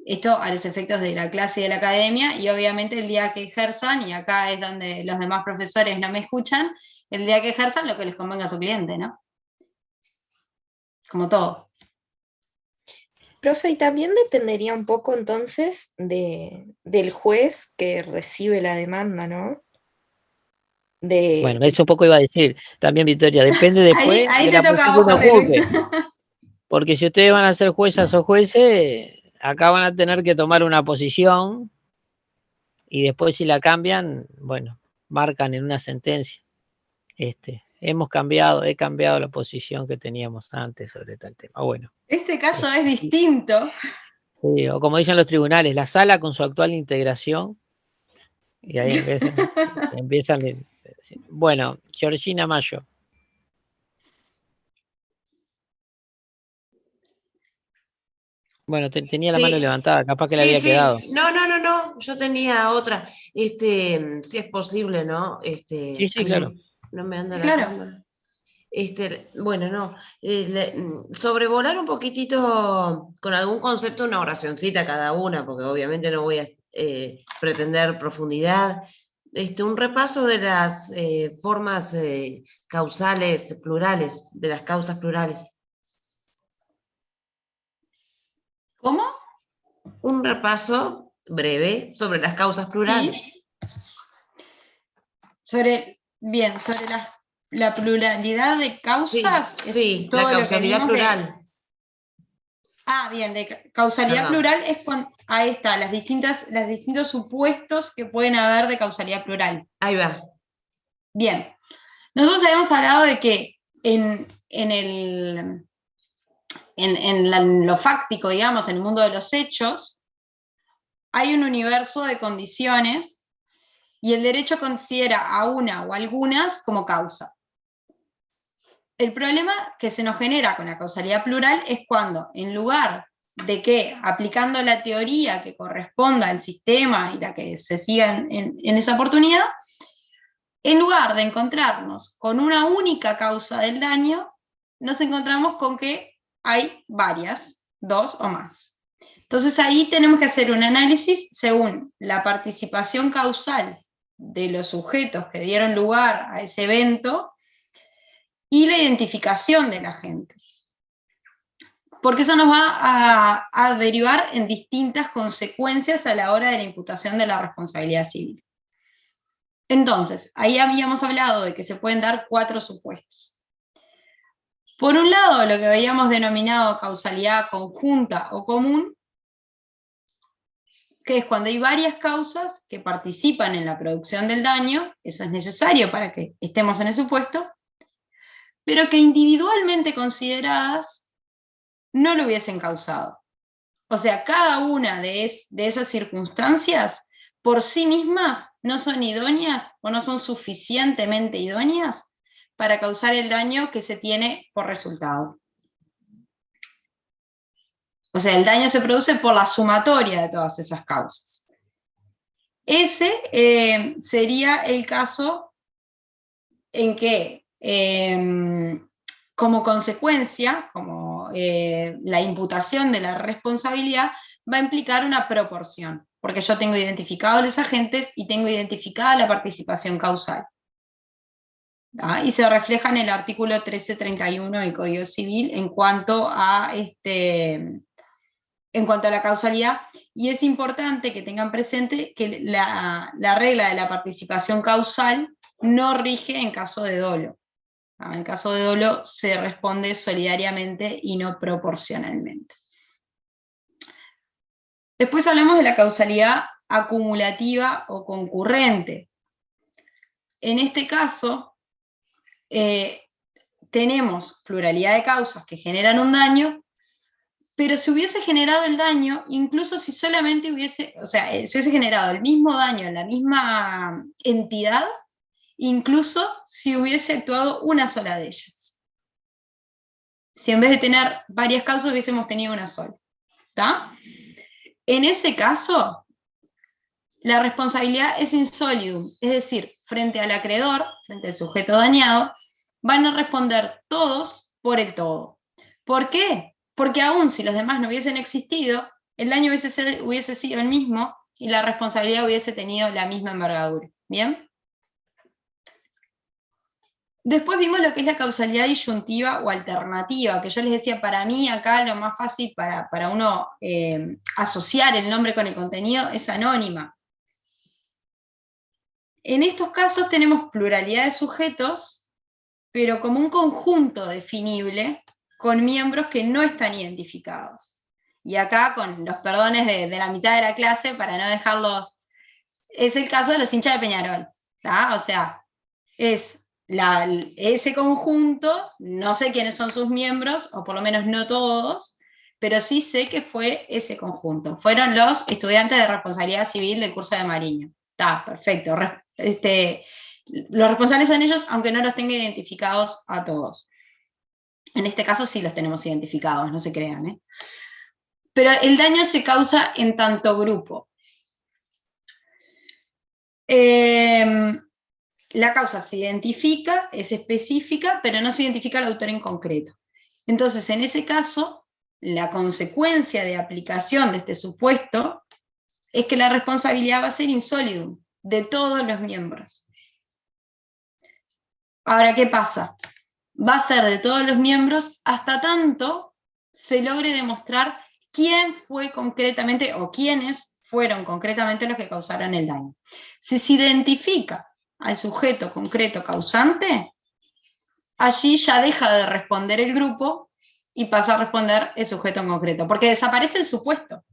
esto a los efectos de la clase y de la academia, y obviamente el día que ejerzan, y acá es donde los demás profesores no me escuchan, el día que ejerzan lo que les convenga a su cliente, ¿no? Como todo. Profe, y también dependería un poco entonces del juez que recibe la demanda, ¿no? Bueno, eso poco iba a decir. También, Victoria, depende después ahí de te la toca a posición vos, que uno José ocupe. Luis. Porque si ustedes van a ser juezas o jueces, acá van a tener que tomar una posición y después si la cambian, bueno, marcan en una sentencia. He cambiado la posición que teníamos antes sobre tal tema. Bueno. Este caso es distinto. Sí, o como dicen los tribunales, la sala con su actual integración. Y ahí empiezan. Bueno, Georgina Mayo. Bueno, tenía la mano levantada, capaz que le había quedado. No, yo tenía otra. Si es posible, ¿no? Sí, claro. No me anda la Claro. cámara. Bueno, no. Sobrevolar un poquitito con algún concepto, una oracioncita cada una, porque obviamente no voy a pretender profundidad. Un repaso de las formas causales plurales, de las causas plurales. ¿Cómo? Un repaso breve sobre las causas plurales. Sí. Sobre la pluralidad de causas. Sí, la causalidad plural. Bien, de causalidad plural es cuando, ahí está, los distintos supuestos que pueden haber de causalidad plural. Ahí va. Bien, nosotros habíamos hablado de que en lo fáctico, digamos, en el mundo de los hechos, hay un universo de condiciones y el derecho considera a una o algunas como causa. El problema que se nos genera con la causalidad plural es cuando, en lugar de que, aplicando la teoría que corresponda al sistema y la que se siga en esa oportunidad, en lugar de encontrarnos con una única causa del daño, nos encontramos con que hay varias, 2 o más. Entonces ahí tenemos que hacer un análisis según la participación causal de los sujetos que dieron lugar a ese evento y la identificación de la gente. Porque eso nos va a derivar en distintas consecuencias a la hora de la imputación de la responsabilidad civil. Entonces, ahí habíamos hablado de que se pueden dar 4 supuestos. Por un lado, lo que habíamos denominado causalidad conjunta o común, que es cuando hay varias causas que participan en la producción del daño, eso es necesario para que estemos en el supuesto, pero que individualmente consideradas no lo hubiesen causado. O sea, cada una de esas circunstancias por sí mismas no son idóneas o no son suficientemente idóneas para causar el daño que se tiene por resultado. O sea, el daño se produce por la sumatoria de todas esas causas. Ese sería el caso en que, como consecuencia, como la imputación de la responsabilidad, va a implicar una proporción, porque yo tengo identificados los agentes y tengo identificada la participación causal. Y se refleja en el artículo 1331 del Código Civil en cuanto a la causalidad, y es importante que tengan presente que la regla de la participación causal no rige en caso de dolo. En caso de dolo se responde solidariamente y no proporcionalmente. Después hablamos de la causalidad acumulativa o concurrente. En este caso, tenemos pluralidad de causas que generan un daño, pero si hubiese generado el daño, incluso si solamente si hubiese generado el mismo daño en la misma entidad, incluso si hubiese actuado una sola de ellas. Si en vez de tener varias causas hubiésemos tenido una sola. ¿Está? En ese caso, la responsabilidad es in solidum, es decir, frente al acreedor, frente al sujeto dañado, van a responder todos por el todo. ¿Por qué? Porque aún si los demás no hubiesen existido, el daño hubiese sido el mismo y la responsabilidad hubiese tenido la misma envergadura. ¿Bien? Después vimos lo que es la causalidad disyuntiva o alternativa, que yo les decía, para mí acá lo más fácil para uno asociar el nombre con el contenido es anónima. en estos casos tenemos pluralidad de sujetos, pero como un conjunto definible con miembros que no están identificados. Y acá, con los perdones de la mitad de la clase, para no dejarlos, es el caso de los hinchas de Peñarol, ¿tá? O sea, es ese conjunto, no sé quiénes son sus miembros, o por lo menos no todos, pero sí sé que fue ese conjunto. Fueron los estudiantes de responsabilidad civil del curso de Mariño. Está, perfecto. Los responsables son ellos, aunque no los tenga identificados a todos. En este caso sí los tenemos identificados, no se crean, ¿eh? Pero el daño se causa en tanto grupo. La causa se identifica, es específica, pero no se identifica al autor en concreto. Entonces, en ese caso, la consecuencia de aplicación de este supuesto es que la responsabilidad va a ser in solidum, de todos los miembros. Ahora, ¿qué pasa? Va a ser de todos los miembros hasta tanto se logre demostrar quién fue concretamente, o quiénes fueron concretamente los que causaron el daño. Si se identifica al sujeto concreto causante, allí ya deja de responder el grupo y pasa a responder el sujeto en concreto, porque desaparece el supuesto.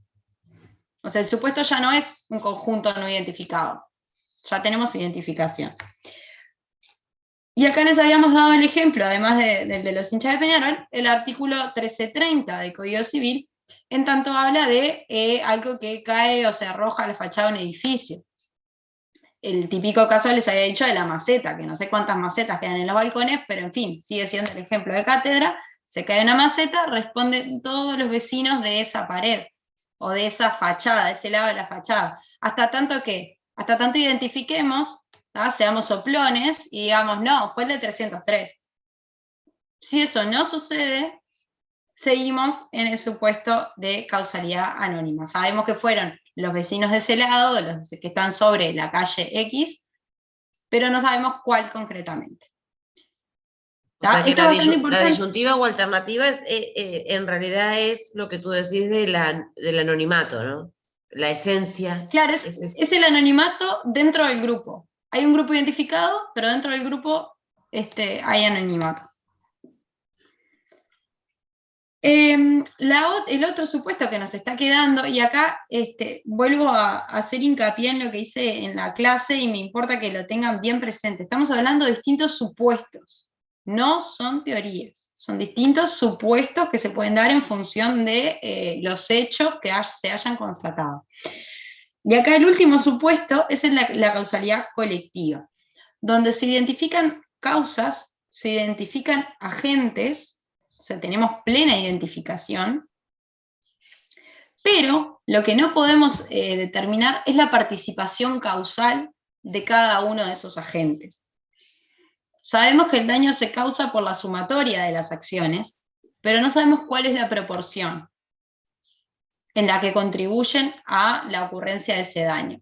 O sea, el supuesto ya no es un conjunto no identificado, ya tenemos identificación. Y acá les habíamos dado el ejemplo, además del de los hinchas de Peñarol, el artículo 1330 del Código Civil, en tanto habla de algo que cae o se arroja a la fachada de un edificio. El típico caso les había dicho de la maceta, que no sé cuántas macetas quedan en los balcones, pero en fin, sigue siendo el ejemplo de cátedra. Se cae una maceta, responden todos los vecinos de esa pared, o de esa fachada, de ese lado de la fachada. Hasta tanto identifiquemos, ¿tá? Seamos soplones, y digamos, no, fue el de 303. Si eso no sucede, seguimos en el supuesto de causalidad anónima. Sabemos que fueron los vecinos de ese lado, los que están sobre la calle X, pero no sabemos cuál concretamente. O sea que la disyuntiva o alternativa en realidad es lo que tú decís del anonimato, ¿no? La esencia. Claro, es el anonimato dentro del grupo. Hay un grupo identificado, pero dentro del grupo hay anonimato. El otro supuesto que nos está quedando, y acá vuelvo a hacer hincapié en lo que hice en la clase y me importa que lo tengan bien presente. Estamos hablando de distintos supuestos, no son teorías, son distintos supuestos que se pueden dar en función de los hechos que se hayan constatado. Y acá el último supuesto es la causalidad colectiva, donde se identifican causas, se identifican agentes. O sea, tenemos plena identificación, pero lo que no podemos determinar es la participación causal de cada uno de esos agentes. Sabemos que el daño se causa por la sumatoria de las acciones, pero no sabemos cuál es la proporción en la que contribuyen a la ocurrencia de ese daño.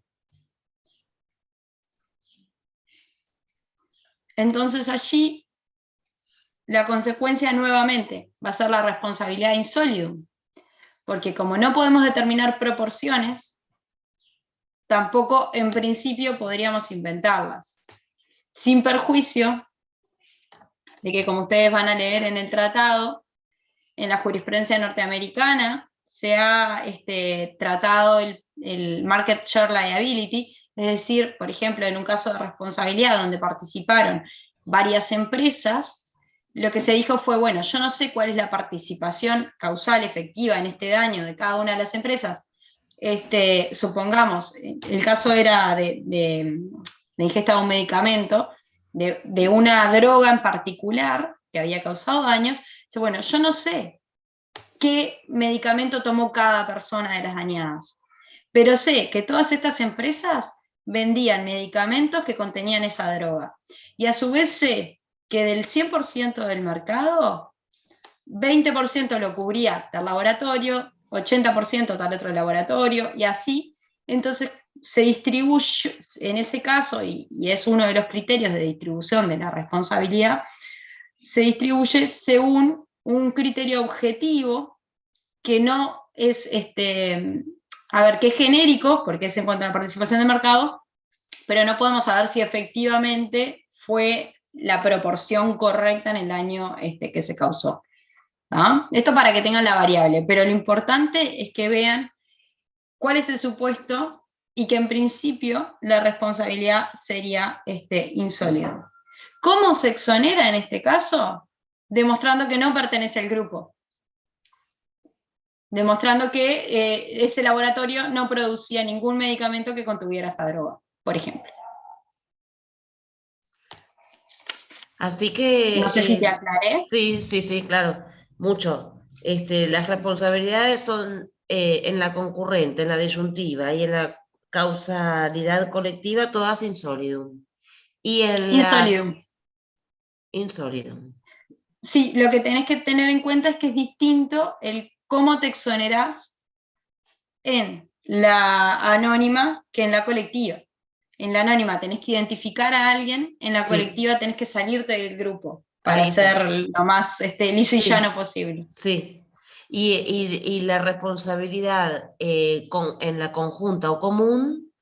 Entonces allí la consecuencia nuevamente va a ser la responsabilidad in solidum, porque como no podemos determinar proporciones, tampoco en principio podríamos inventarlas, sin perjuicio de que, como ustedes van a leer en el tratado, en la jurisprudencia norteamericana se ha tratado el market share liability, es decir, por ejemplo, en un caso de responsabilidad donde participaron varias empresas, lo que se dijo fue, bueno, yo no sé cuál es la participación causal efectiva en este daño de cada una de las empresas. Supongamos, el caso era de ingesta de un medicamento, de una droga en particular que había causado daños. Dice, bueno, yo no sé qué medicamento tomó cada persona de las dañadas, pero sé que todas estas empresas vendían medicamentos que contenían esa droga. Y a su vez sé que del 100% del mercado, 20% lo cubría tal laboratorio, 80% tal otro laboratorio, y así. Entonces se distribuye, en ese caso, y es uno de los criterios de distribución de la responsabilidad, se distribuye según un criterio objetivo que no es, que es genérico, porque es en cuanto a la participación de mercado, pero no podemos saber si efectivamente fue la proporción correcta en el daño que se causó. ¿No? Esto para que tengan la variable, pero lo importante es que vean cuál es el supuesto y que en principio la responsabilidad sería insólida. ¿Cómo se exonera en este caso? Demostrando que no pertenece al grupo. Demostrando que ese laboratorio no producía ningún medicamento que contuviera esa droga, por ejemplo. Así que... No sé si te aclaré. Sí, claro, mucho. Las responsabilidades son en la concurrente, en la disyuntiva y en la causalidad colectiva, todas insólidum. Y en Insólidum. Insólidum. Sí, lo que tenés que tener en cuenta es que es distinto el cómo te exonerás en la anónima que en la colectiva. En la anónima tenés que identificar a alguien, en la colectiva tenés que salirte del grupo para ser lo más liso y llano posible. Sí. Y la responsabilidad en la conjunta o común.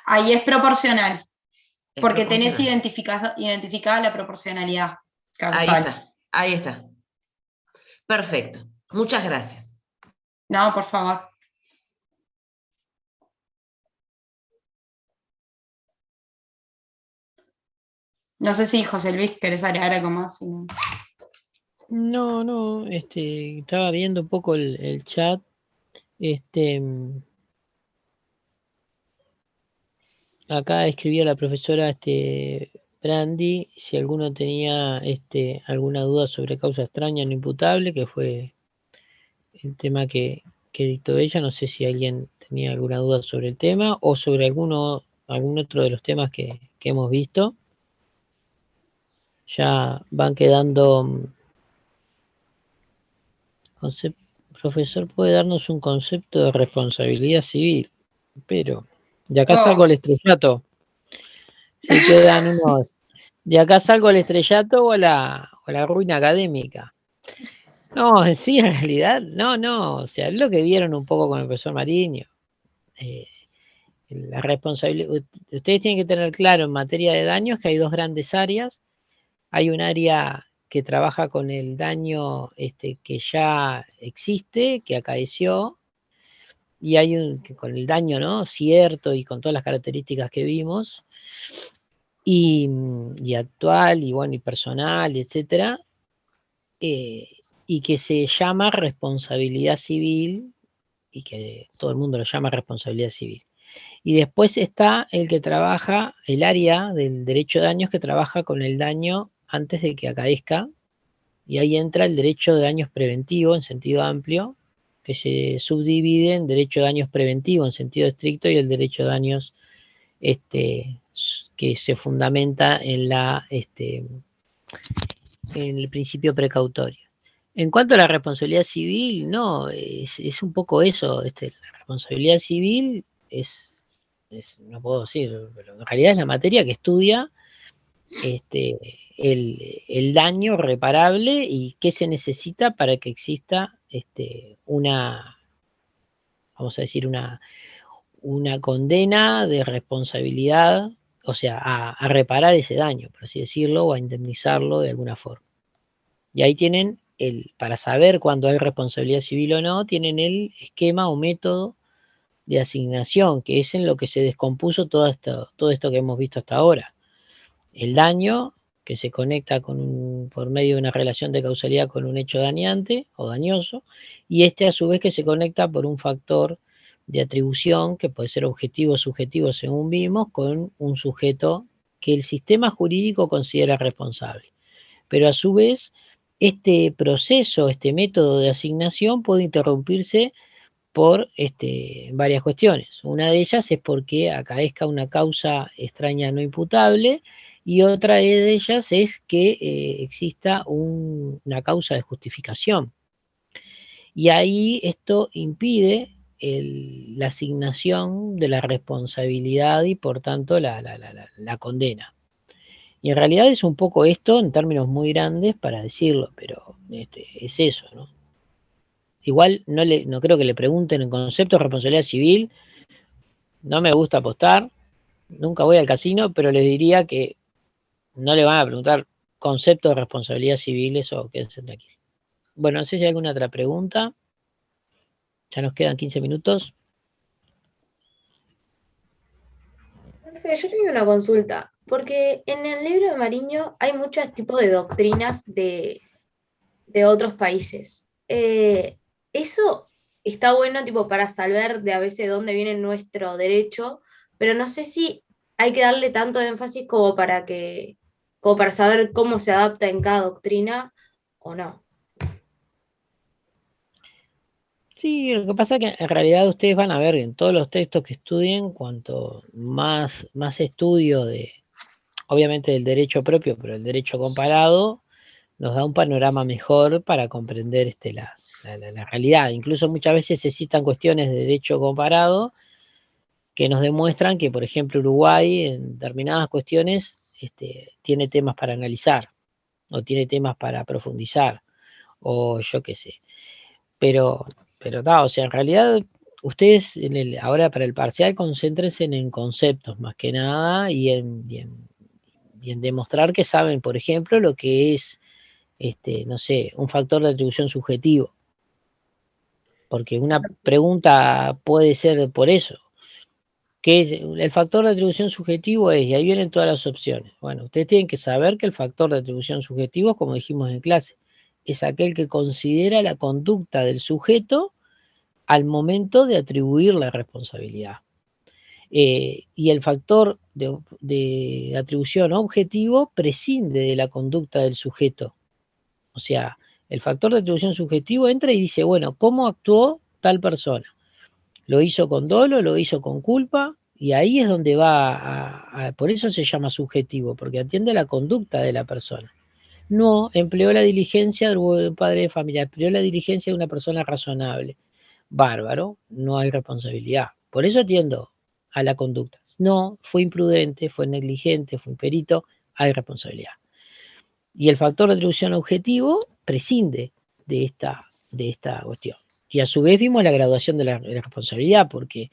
Ahí es proporcional, porque tenés identificada la proporcionalidad causal. Ahí está. Perfecto. Muchas gracias. No, por favor. No sé si José Luis querés agregar algo más. No, estaba viendo un poco el chat. Acá escribía la profesora Brandi si alguno tenía alguna duda sobre causa extraña no imputable, que fue el tema que dictó ella. No sé si alguien tenía alguna duda sobre el tema o sobre algún otro de los temas que hemos visto. Ya van quedando. Profesor, ¿puede darnos un concepto de responsabilidad civil? Pero de acá salgo al estrellato. Si quedan unos. De acá salgo al estrellato o a la ruina académica. No, sí, en realidad, no. O sea, es lo que vieron un poco con el profesor Mariño. La responsabilidad. Ustedes tienen que tener claro en materia de daños que hay dos grandes áreas. Hay un área que trabaja con el daño que ya existe, que acaeció, y hay con el daño, ¿no?, cierto y con todas las características que vimos, y actual, y bueno, y personal, etcétera, y que se llama responsabilidad civil, y que todo el mundo lo llama responsabilidad civil. Y después está el que trabaja, el área del derecho de daños que trabaja con el daño antes de que acaezca, y ahí entra el derecho de daños preventivo en sentido amplio, que se subdivide en derecho de daños preventivo en sentido estricto y el derecho de daños que se fundamenta en el principio precautorio. En cuanto a la responsabilidad civil, no, es un poco eso. La responsabilidad civil no puedo decir, pero en realidad es la materia que estudia el daño reparable y qué se necesita para que exista vamos a decir, una condena de responsabilidad, o sea, a reparar ese daño, por así decirlo, o a indemnizarlo de alguna forma. Y ahí tienen, para saber cuándo hay responsabilidad civil o no, tienen el esquema o método de asignación, que es en lo que se descompuso todo esto que hemos visto hasta ahora. El daño que se conecta por medio de una relación de causalidad con un hecho dañante o dañoso, y a su vez que se conecta por un factor de atribución, que puede ser objetivo o subjetivo según vimos, con un sujeto que el sistema jurídico considera responsable. Pero a su vez, este proceso, este método de asignación puede interrumpirse por varias cuestiones. Una de ellas es porque acaezca una causa extraña no imputable, y otra de ellas es que exista una causa de justificación. Y ahí esto impide la asignación de la responsabilidad y por tanto la condena. Y en realidad es un poco esto en términos muy grandes para decirlo, pero es eso, ¿no? Igual no creo que le pregunten en concepto de responsabilidad civil, no me gusta apostar, nunca voy al casino, pero les diría que no le van a preguntar conceptos de responsabilidad civiles o quédense tranquilos. Bueno, no sé si hay alguna otra pregunta. Ya nos quedan 15 minutos. Profe, yo tengo una consulta, porque en el libro de Mariño hay muchos tipos de doctrinas de otros países. Eso está bueno tipo para saber de a veces dónde viene nuestro derecho, pero no sé si hay que darle tanto énfasis como como para saber cómo se adapta en cada doctrina o no. Sí, lo que pasa es que en realidad ustedes van a ver en todos los textos que estudien, cuanto más estudio de, obviamente del derecho propio, pero el derecho comparado, nos da un panorama mejor para comprender la realidad. Incluso muchas veces se citan cuestiones de derecho comparado que nos demuestran que, por ejemplo, Uruguay en determinadas cuestiones tiene temas para analizar, o tiene temas para profundizar, o yo qué sé. Pero o sea, en realidad ustedes ahora para el parcial concéntrense en conceptos más que nada y en demostrar que saben, por ejemplo, lo que es, no sé, un factor de atribución subjetivo. Porque una pregunta puede ser por eso. ¿Qué es? El factor de atribución subjetivo es, y ahí vienen todas las opciones. Bueno, ustedes tienen que saber que el factor de atribución subjetivo, como dijimos en clase, es aquel que considera la conducta del sujeto al momento de atribuir la responsabilidad. Y el factor de atribución objetivo prescinde de la conducta del sujeto. O sea, el factor de atribución subjetivo entra y dice, bueno, ¿cómo actuó tal persona? ¿Lo hizo con dolo? ¿Lo hizo con culpa? Y ahí es donde va por eso se llama subjetivo, porque atiende a la conducta de la persona. No empleó la diligencia de un padre de familia, empleó la diligencia de una persona razonable. Bárbaro, no hay responsabilidad. Por eso atiendo a la conducta. No, fue imprudente, fue negligente, fue imperito, hay responsabilidad. Y el factor de atribución objetivo prescinde de esta cuestión. Y a su vez vimos la graduación de la responsabilidad, porque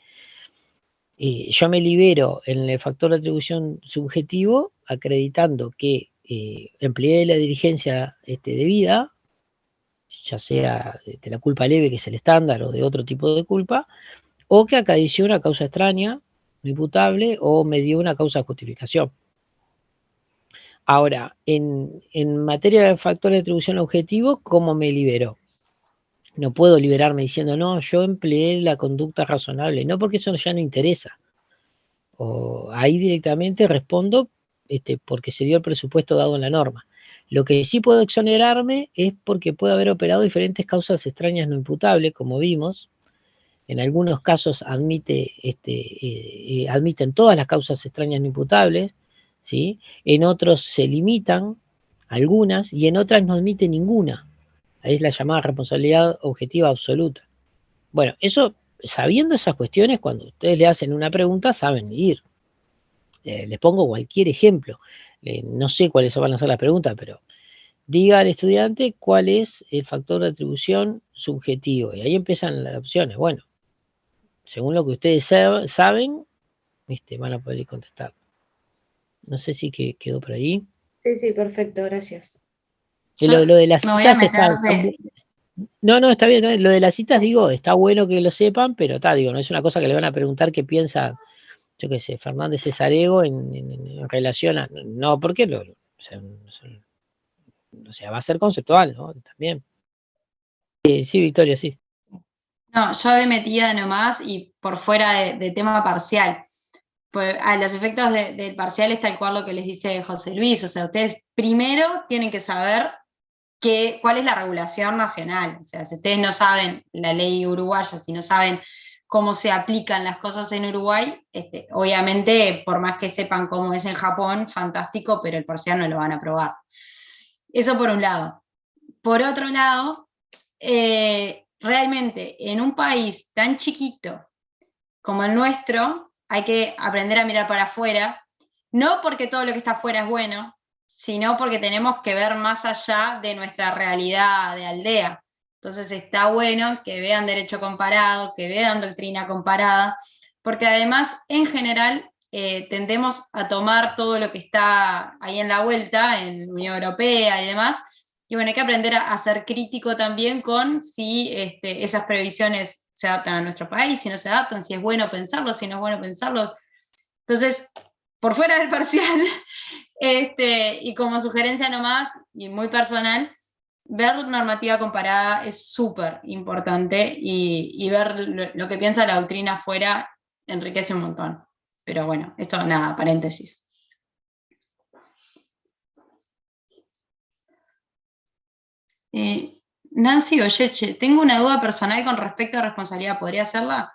yo me libero en el factor de atribución subjetivo acreditando que empleé la diligencia debida, ya sea de la culpa leve, que es el estándar, o de otro tipo de culpa, o que acaeció una causa extraña, no imputable, o me dio una causa de justificación. Ahora, en materia de factor de atribución objetivo, ¿cómo me libero? No puedo liberarme diciendo, no, yo empleé la conducta razonable, no, porque eso ya no interesa. O ahí directamente respondo porque se dio el presupuesto dado en la norma. Lo que sí puedo exonerarme es porque puede haber operado diferentes causas extrañas no imputables, como vimos. En algunos casos admiten todas las causas extrañas no imputables, ¿sí? En otros se limitan algunas y en otras no admite ninguna. Ahí es la llamada responsabilidad objetiva absoluta. Bueno, eso, sabiendo esas cuestiones, cuando ustedes le hacen una pregunta, saben ir. Les pongo cualquier ejemplo. No sé cuáles van a ser las preguntas, pero diga al estudiante cuál es el factor de atribución subjetivo. Y ahí empiezan las opciones. Bueno, según lo que ustedes saben, van a poder contestar. No sé si quedó por ahí. Sí, perfecto, gracias. Lo de las citas está... No, está bien. Lo de las citas, digo, está bueno que lo sepan, pero digo, no es una cosa que le van a preguntar qué piensa, yo qué sé, Fernández Cesarego en relación a... No, porque o sea, va a ser conceptual, ¿no? También. Sí, Victoria, sí. No, yo de metida nomás y por fuera de tema parcial. Pues a los efectos del parcial es tal cual lo que les dice José Luis. O sea, ustedes primero tienen que saber cuál es la regulación nacional. O sea, si ustedes no saben la ley uruguaya, si no saben cómo se aplican las cosas en Uruguay, obviamente, por más que sepan cómo es en Japón, fantástico, pero el parcial no lo van a aprobar. Eso por un lado. Por otro lado, realmente en un país tan chiquito como el nuestro, hay que aprender a mirar para afuera, no porque todo lo que está afuera es bueno, sino porque tenemos que ver más allá de nuestra realidad de aldea. Entonces está bueno que vean derecho comparado, que vean doctrina comparada, porque además, en general, tendemos a tomar todo lo que está ahí en la vuelta, en la Unión Europea y demás, y bueno, hay que aprender a ser crítico también con si esas previsiones se adaptan a nuestro país, si no se adaptan, si es bueno pensarlo, si no es bueno pensarlo. Entonces, por fuera del parcial, y como sugerencia nomás, y muy personal, ver normativa comparada es súper importante, y ver lo que piensa la doctrina afuera enriquece un montón. Pero bueno, esto nada, paréntesis. Nancy Oyeche, tengo una duda personal con respecto a responsabilidad, ¿podría hacerla?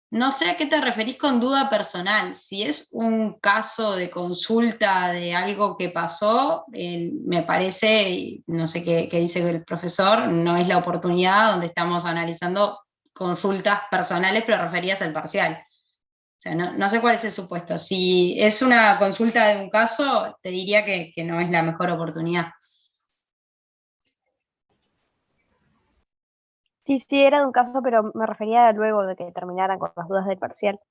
No sé a qué te referís con duda personal. Si es un caso de consulta de algo que pasó, me parece, no sé qué dice el profesor, no es la oportunidad donde estamos analizando consultas personales, pero referidas al parcial. O sea, no sé cuál es el supuesto. Si es una consulta de un caso, te diría que no es la mejor oportunidad. Sí, era de un caso, pero me refería a luego de que terminaran con las dudas del parcial.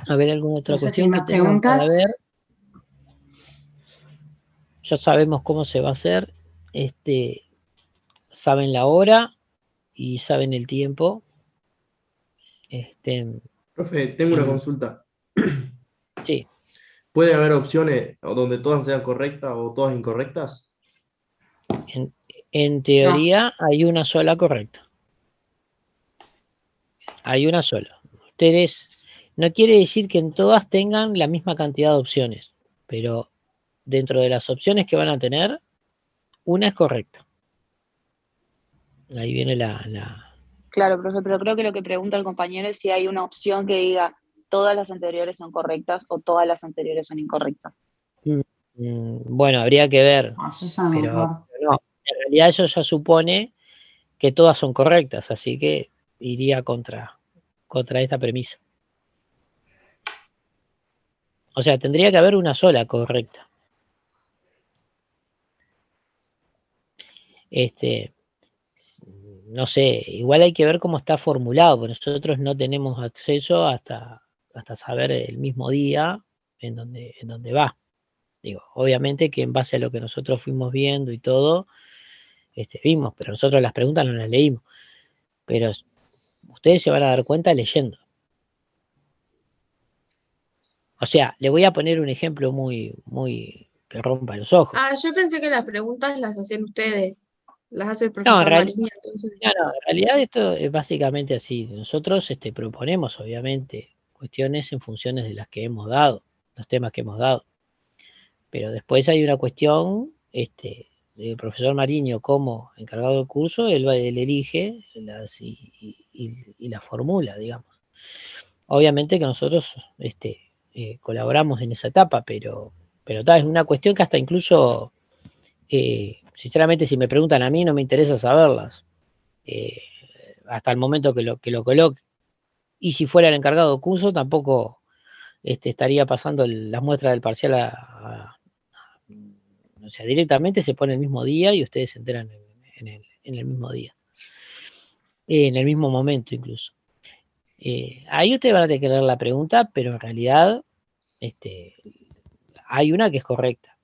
A ver, ¿alguna otra No sé si cuestión que más tengan para preguntas. ver? Ya sabemos cómo se va a hacer. Saben la hora y saben el tiempo. Profe, tengo una consulta. Sí. ¿Puede haber opciones donde todas sean correctas o todas incorrectas? En teoría hay una sola correcta. Hay una sola. Ustedes, no quiere decir que en todas tengan la misma cantidad de opciones, pero dentro de las opciones que van a tener, una es correcta. Ahí viene la... Claro, profesor, pero creo que lo que pregunta el compañero es si hay una opción que diga todas las anteriores son correctas o todas las anteriores son incorrectas. Bueno, habría que ver, pero no, en realidad eso ya supone que todas son correctas, así que iría contra esta premisa. O sea, tendría que haber una sola correcta. No sé, igual hay que ver cómo está formulado, porque nosotros no tenemos acceso hasta saber el mismo día en donde va. Digo, obviamente que en base a lo que nosotros fuimos viendo y todo, vimos, pero nosotros las preguntas no las leímos. Pero ustedes se van a dar cuenta leyendo. O sea, le voy a poner un ejemplo muy que rompa los ojos. Yo pensé que las preguntas las hacían ustedes, las hace el No, profesor Mariño, entonces. en realidad esto es básicamente así. Nosotros proponemos, obviamente, cuestiones en funciones de las que hemos dado, los temas que hemos dado. Pero después hay una cuestión del profesor Mariño como encargado del curso, él elige y la formula, digamos. Obviamente que nosotros colaboramos en esa etapa, pero es una cuestión que hasta incluso, sinceramente, si me preguntan a mí, no me interesa saberlas, hasta el momento que lo coloque. Y si fuera el encargado del curso, tampoco estaría pasando las muestras del parcial o sea, directamente se pone el mismo día y ustedes se enteran en el mismo día, en el mismo momento incluso. Ahí ustedes van a tener que leer la pregunta, pero en realidad hay una que es correcta.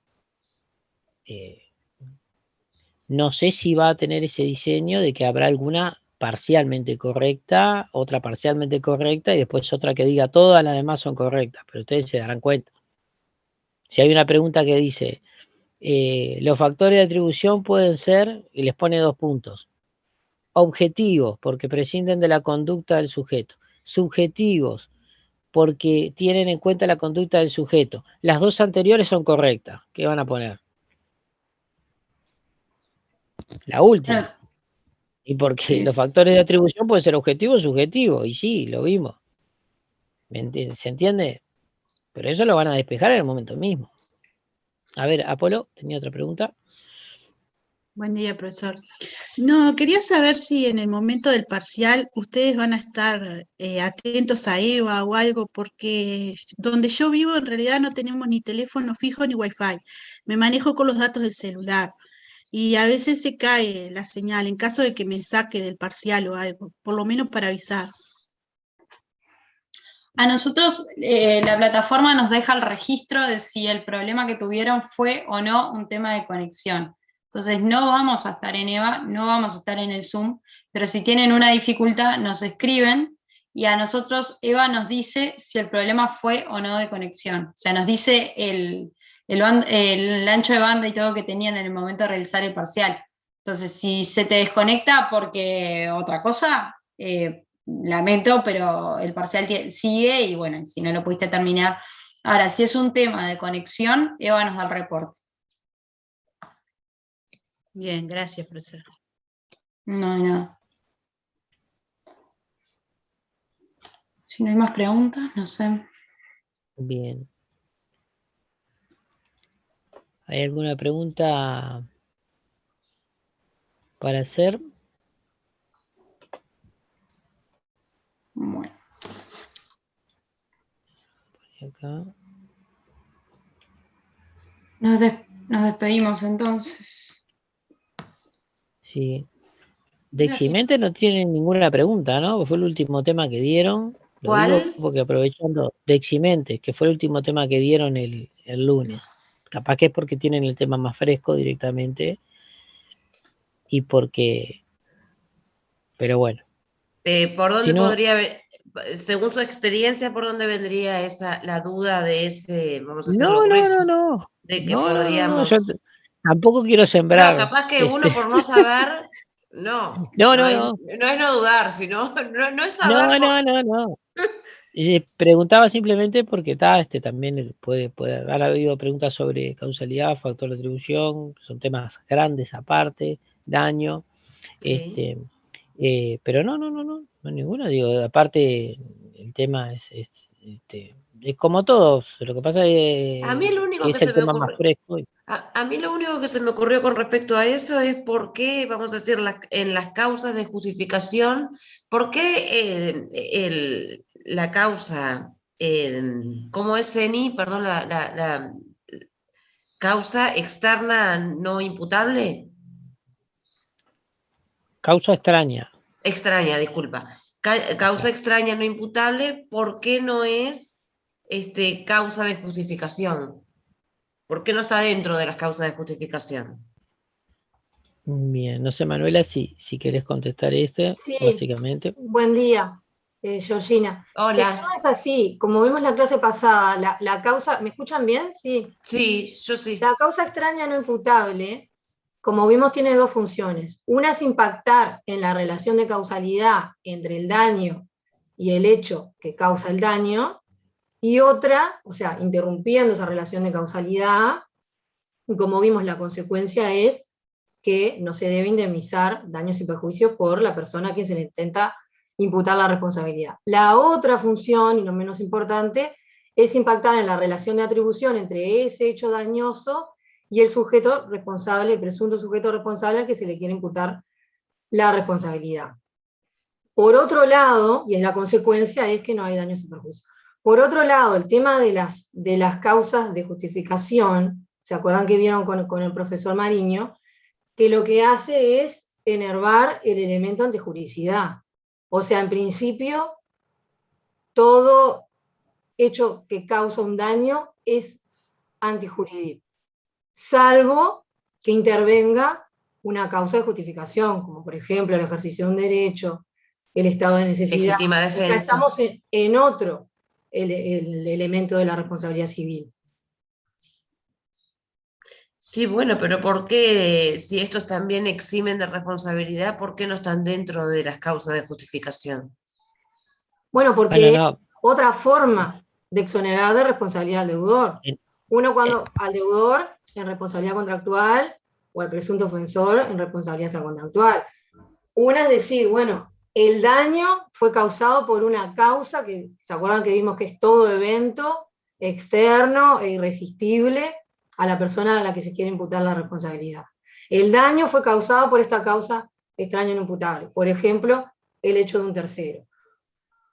No sé si va a tener ese diseño de que habrá alguna parcialmente correcta, otra parcialmente correcta y después otra que diga todas las demás son correctas, pero ustedes se darán cuenta. Si hay una pregunta que dice los factores de atribución pueden ser, y les pone 2 puntos, objetivos porque prescinden de la conducta del sujeto, subjetivos porque tienen en cuenta la conducta del sujeto. Las 2 anteriores son correctas. ¿Qué van a poner? La última. Y porque los factores de atribución pueden ser objetivos o subjetivos. Y sí, lo vimos. ¿Se entiende? Pero eso lo van a despejar en el momento mismo. A ver, Apolo, tenía otra pregunta. Buen día, profesor. No, quería saber si en el momento del parcial ustedes van a estar atentos a EVA o algo, porque donde yo vivo en realidad no tenemos ni teléfono fijo ni wifi. Me manejo con los datos del celular. y a veces se cae la señal en caso de que me saque del parcial o algo, por lo menos para avisar. A nosotros la plataforma nos deja el registro de si el problema que tuvieron fue o no un tema de conexión. Entonces no vamos a estar en EVA, no vamos a estar en el Zoom, pero si tienen una dificultad nos escriben y a nosotros EVA nos dice si el problema fue o no de conexión. O sea, nos dice el ancho de banda y todo que tenían en el momento de realizar el parcial. Entonces, si se te desconecta porque otra cosa, lamento, pero el parcial sigue y bueno, si no lo pudiste terminar. Ahora, si es un tema de conexión, EVA nos da el reporte. Bien, gracias, profesor. No hay nada. Si no hay más preguntas, no sé. Bien. ¿Hay alguna pregunta para hacer? Bueno. Acá. Nos despedimos entonces. Sí. De Eximente no tienen ninguna pregunta, ¿no? Fue el último tema que dieron. Lo digo ¿Cuál? porque aprovechando de Eximente, que fue el último tema que dieron el lunes. Capaz que es porque tienen el tema más fresco directamente y porque... Pero bueno. ¿Por dónde Si no, podría haber, según su experiencia, por dónde vendría la duda de ese, vamos a hacerlo grueso, no. de que No, podríamos... yo tampoco quiero sembrar. No, capaz que uno por no saber, no es no dudar, sino no es saber. No. Preguntaba simplemente porque también puede haber habido preguntas sobre causalidad, factor de atribución, son temas grandes aparte, daño, Sí. pero no ninguno, digo, aparte el tema es como todos, lo que pasa es A mí lo único que que es el se me tema más ocurre, fresco. a mí lo único que se me ocurrió con respecto a eso es por qué, vamos a decir, en las causas de justificación, por qué la causa, ¿cómo es, Eni? Perdón, la causa externa no imputable. Causa extraña. Extraña, disculpa. Causa extraña no imputable, ¿por qué no es causa de justificación? ¿Por qué no está dentro de las causas de justificación? Bien, no sé, Manuela, si querés contestar Sí, básicamente. buen día, Georgina. Hola. No es así, como vimos la clase pasada, la causa, ¿me escuchan bien? Sí. Sí, yo sí. La causa extraña no imputable, como vimos, tiene dos funciones. Una es impactar en la relación de causalidad entre el daño y el hecho que causa el daño, y otra, o sea, interrumpiendo esa relación de causalidad, y como vimos, la consecuencia es que no se debe indemnizar daños y perjuicios por la persona a quien se le intenta imputar la responsabilidad. La otra función, y no menos importante, es impactar en la relación de atribución entre ese hecho dañoso y el sujeto responsable, el presunto sujeto responsable al que se le quiere imputar la responsabilidad. Por otro lado, y en la consecuencia es que no hay daños y perjuicios. Por otro lado, el tema de las causas de justificación, ¿se acuerdan que vieron con el profesor Mariño? Que lo que hace es enervar el elemento antijuridicidad. O sea, en principio, todo hecho que causa un daño es antijurídico, salvo que intervenga una causa de justificación, como por ejemplo el ejercicio de un derecho, el estado de necesidad. Legítima defensa. O sea, estamos en otro el elemento de la responsabilidad civil. Sí, bueno, pero ¿por qué, si estos también eximen de responsabilidad, por qué no están dentro de las causas de justificación? Bueno, porque es otra forma de exonerar de responsabilidad al deudor. Uno cuando al deudor en responsabilidad contractual o al presunto ofensor en responsabilidad extracontractual. Una es decir, bueno, el daño fue causado por una causa que, ¿se acuerdan que vimos que es todo evento externo e irresistible a la persona a la que se quiere imputar la responsabilidad? El daño fue causado por esta causa extraña no imputable, por ejemplo, el hecho de un tercero.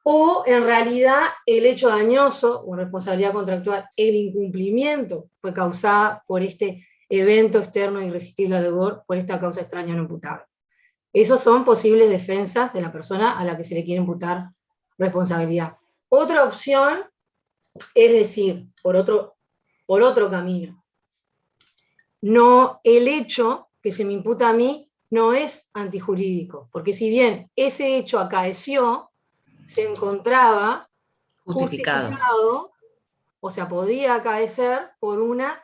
O en realidad el hecho dañoso o responsabilidad contractual, el incumplimiento fue causado por este evento externo irresistible al rigor por esta causa extraña no imputable. Esos son posibles defensas de la persona a la que se le quiere imputar responsabilidad. Otra opción es decir, por otro camino, no, el hecho que se me imputa a mí no es antijurídico, porque si bien ese hecho acaeció, se encontraba justificado, o sea, podía acaecer por una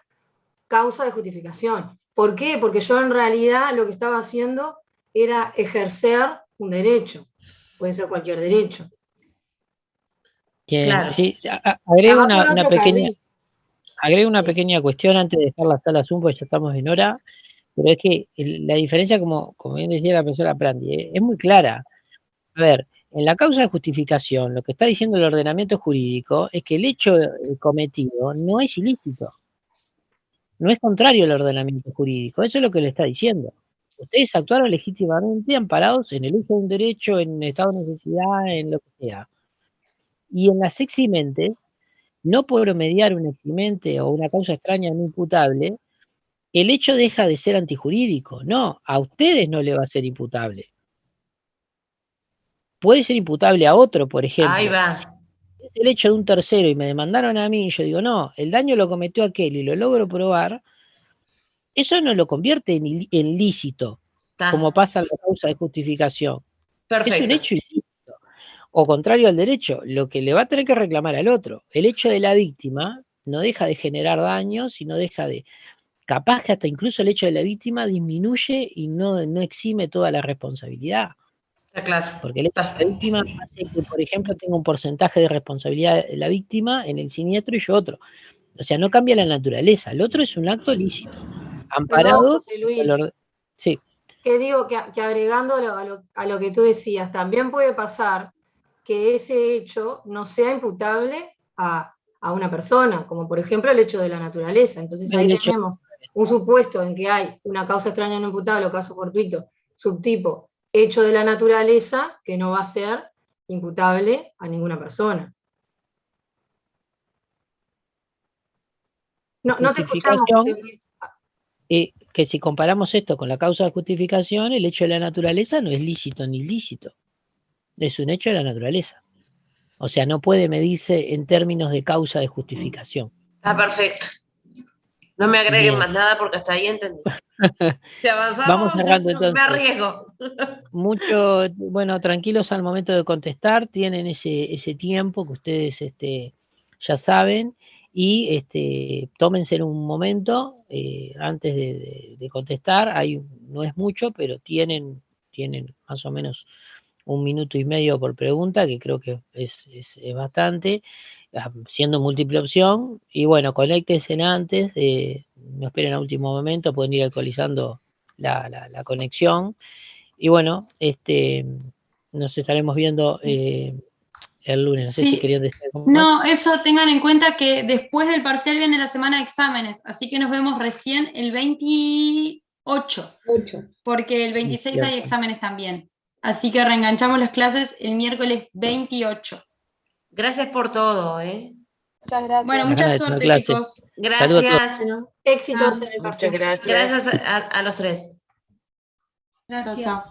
causa de justificación. ¿Por qué? Porque yo en realidad lo que estaba haciendo era ejercer un derecho, puede ser cualquier derecho. Claro. Sí, agrego una pequeña cuestión antes de dejar la sala Zoom, porque ya estamos en hora, pero es que la diferencia, como bien decía la profesora Prandi, es muy clara. A ver, en la causa de justificación, lo que está diciendo el ordenamiento jurídico es que el hecho cometido no es ilícito, no es contrario al ordenamiento jurídico, eso es lo que le está diciendo. Ustedes actuaron legítimamente amparados en el uso de un derecho, en estado de necesidad, en lo que sea. Y en las eximentes, no por mediar un eximente o una causa extraña no imputable, el hecho deja de ser antijurídico. No, a ustedes no le va a ser imputable. Puede ser imputable a otro, por ejemplo. Ahí va. Es el hecho de un tercero y me demandaron a mí y yo digo, no, el daño lo cometió aquel y lo logro probar, eso no lo convierte en lícito, como pasa en la causa de justificación. Perfecto. Es un hecho ilícito. O contrario al derecho, lo que le va a tener que reclamar al otro. El hecho de la víctima no deja de generar daños y no deja de... Capaz que hasta incluso el hecho de la víctima disminuye y no exime toda la responsabilidad. Está claro. Porque el hecho de la víctima hace que, por ejemplo, tenga un porcentaje de responsabilidad de la víctima en el siniestro y yo otro. O sea, no cambia la naturaleza. El otro es un acto lícito, amparado... Perdón, José Luis. Sí. Que digo que agregándolo a lo que tú decías, también puede pasar que ese hecho no sea imputable a una persona, como por ejemplo el hecho de la naturaleza. Entonces ahí tenemos un supuesto en que hay una causa extraña no imputable o caso fortuito, subtipo hecho de la naturaleza, que no va a ser imputable a ninguna persona. No te escuchamos, José Luis. Que si comparamos esto con la causa de justificación, el hecho de la naturaleza no es lícito ni ilícito. Es un hecho de la naturaleza. O sea, no puede medirse en términos de causa de justificación. Está perfecto. No me agreguen Bien. más nada porque hasta ahí entendí. Si avanzamos, Vamos cerrando entonces. Me arriesgo. Bueno, tranquilos al momento de contestar, tienen ese tiempo que ustedes ya saben, y tómense un momento antes de contestar. No es mucho, pero tienen más o menos 1 minuto y medio por pregunta, que creo que es bastante, siendo múltiple opción. Y bueno, conéctense antes, no esperen a último momento, pueden ir actualizando la conexión. Y bueno, nos estaremos viendo el lunes. No sé si querían decir algo más. No, eso tengan en cuenta que después del parcial viene la semana de exámenes, así que nos vemos recién el 28, porque el 26 hay exámenes también. Así que reenganchamos las clases el miércoles 28. Gracias por todo, Muchas gracias. Bueno, mucha suerte, chicos. Gracias. Éxitos en el parcial. Gracias a los tres. Gracias. Chao.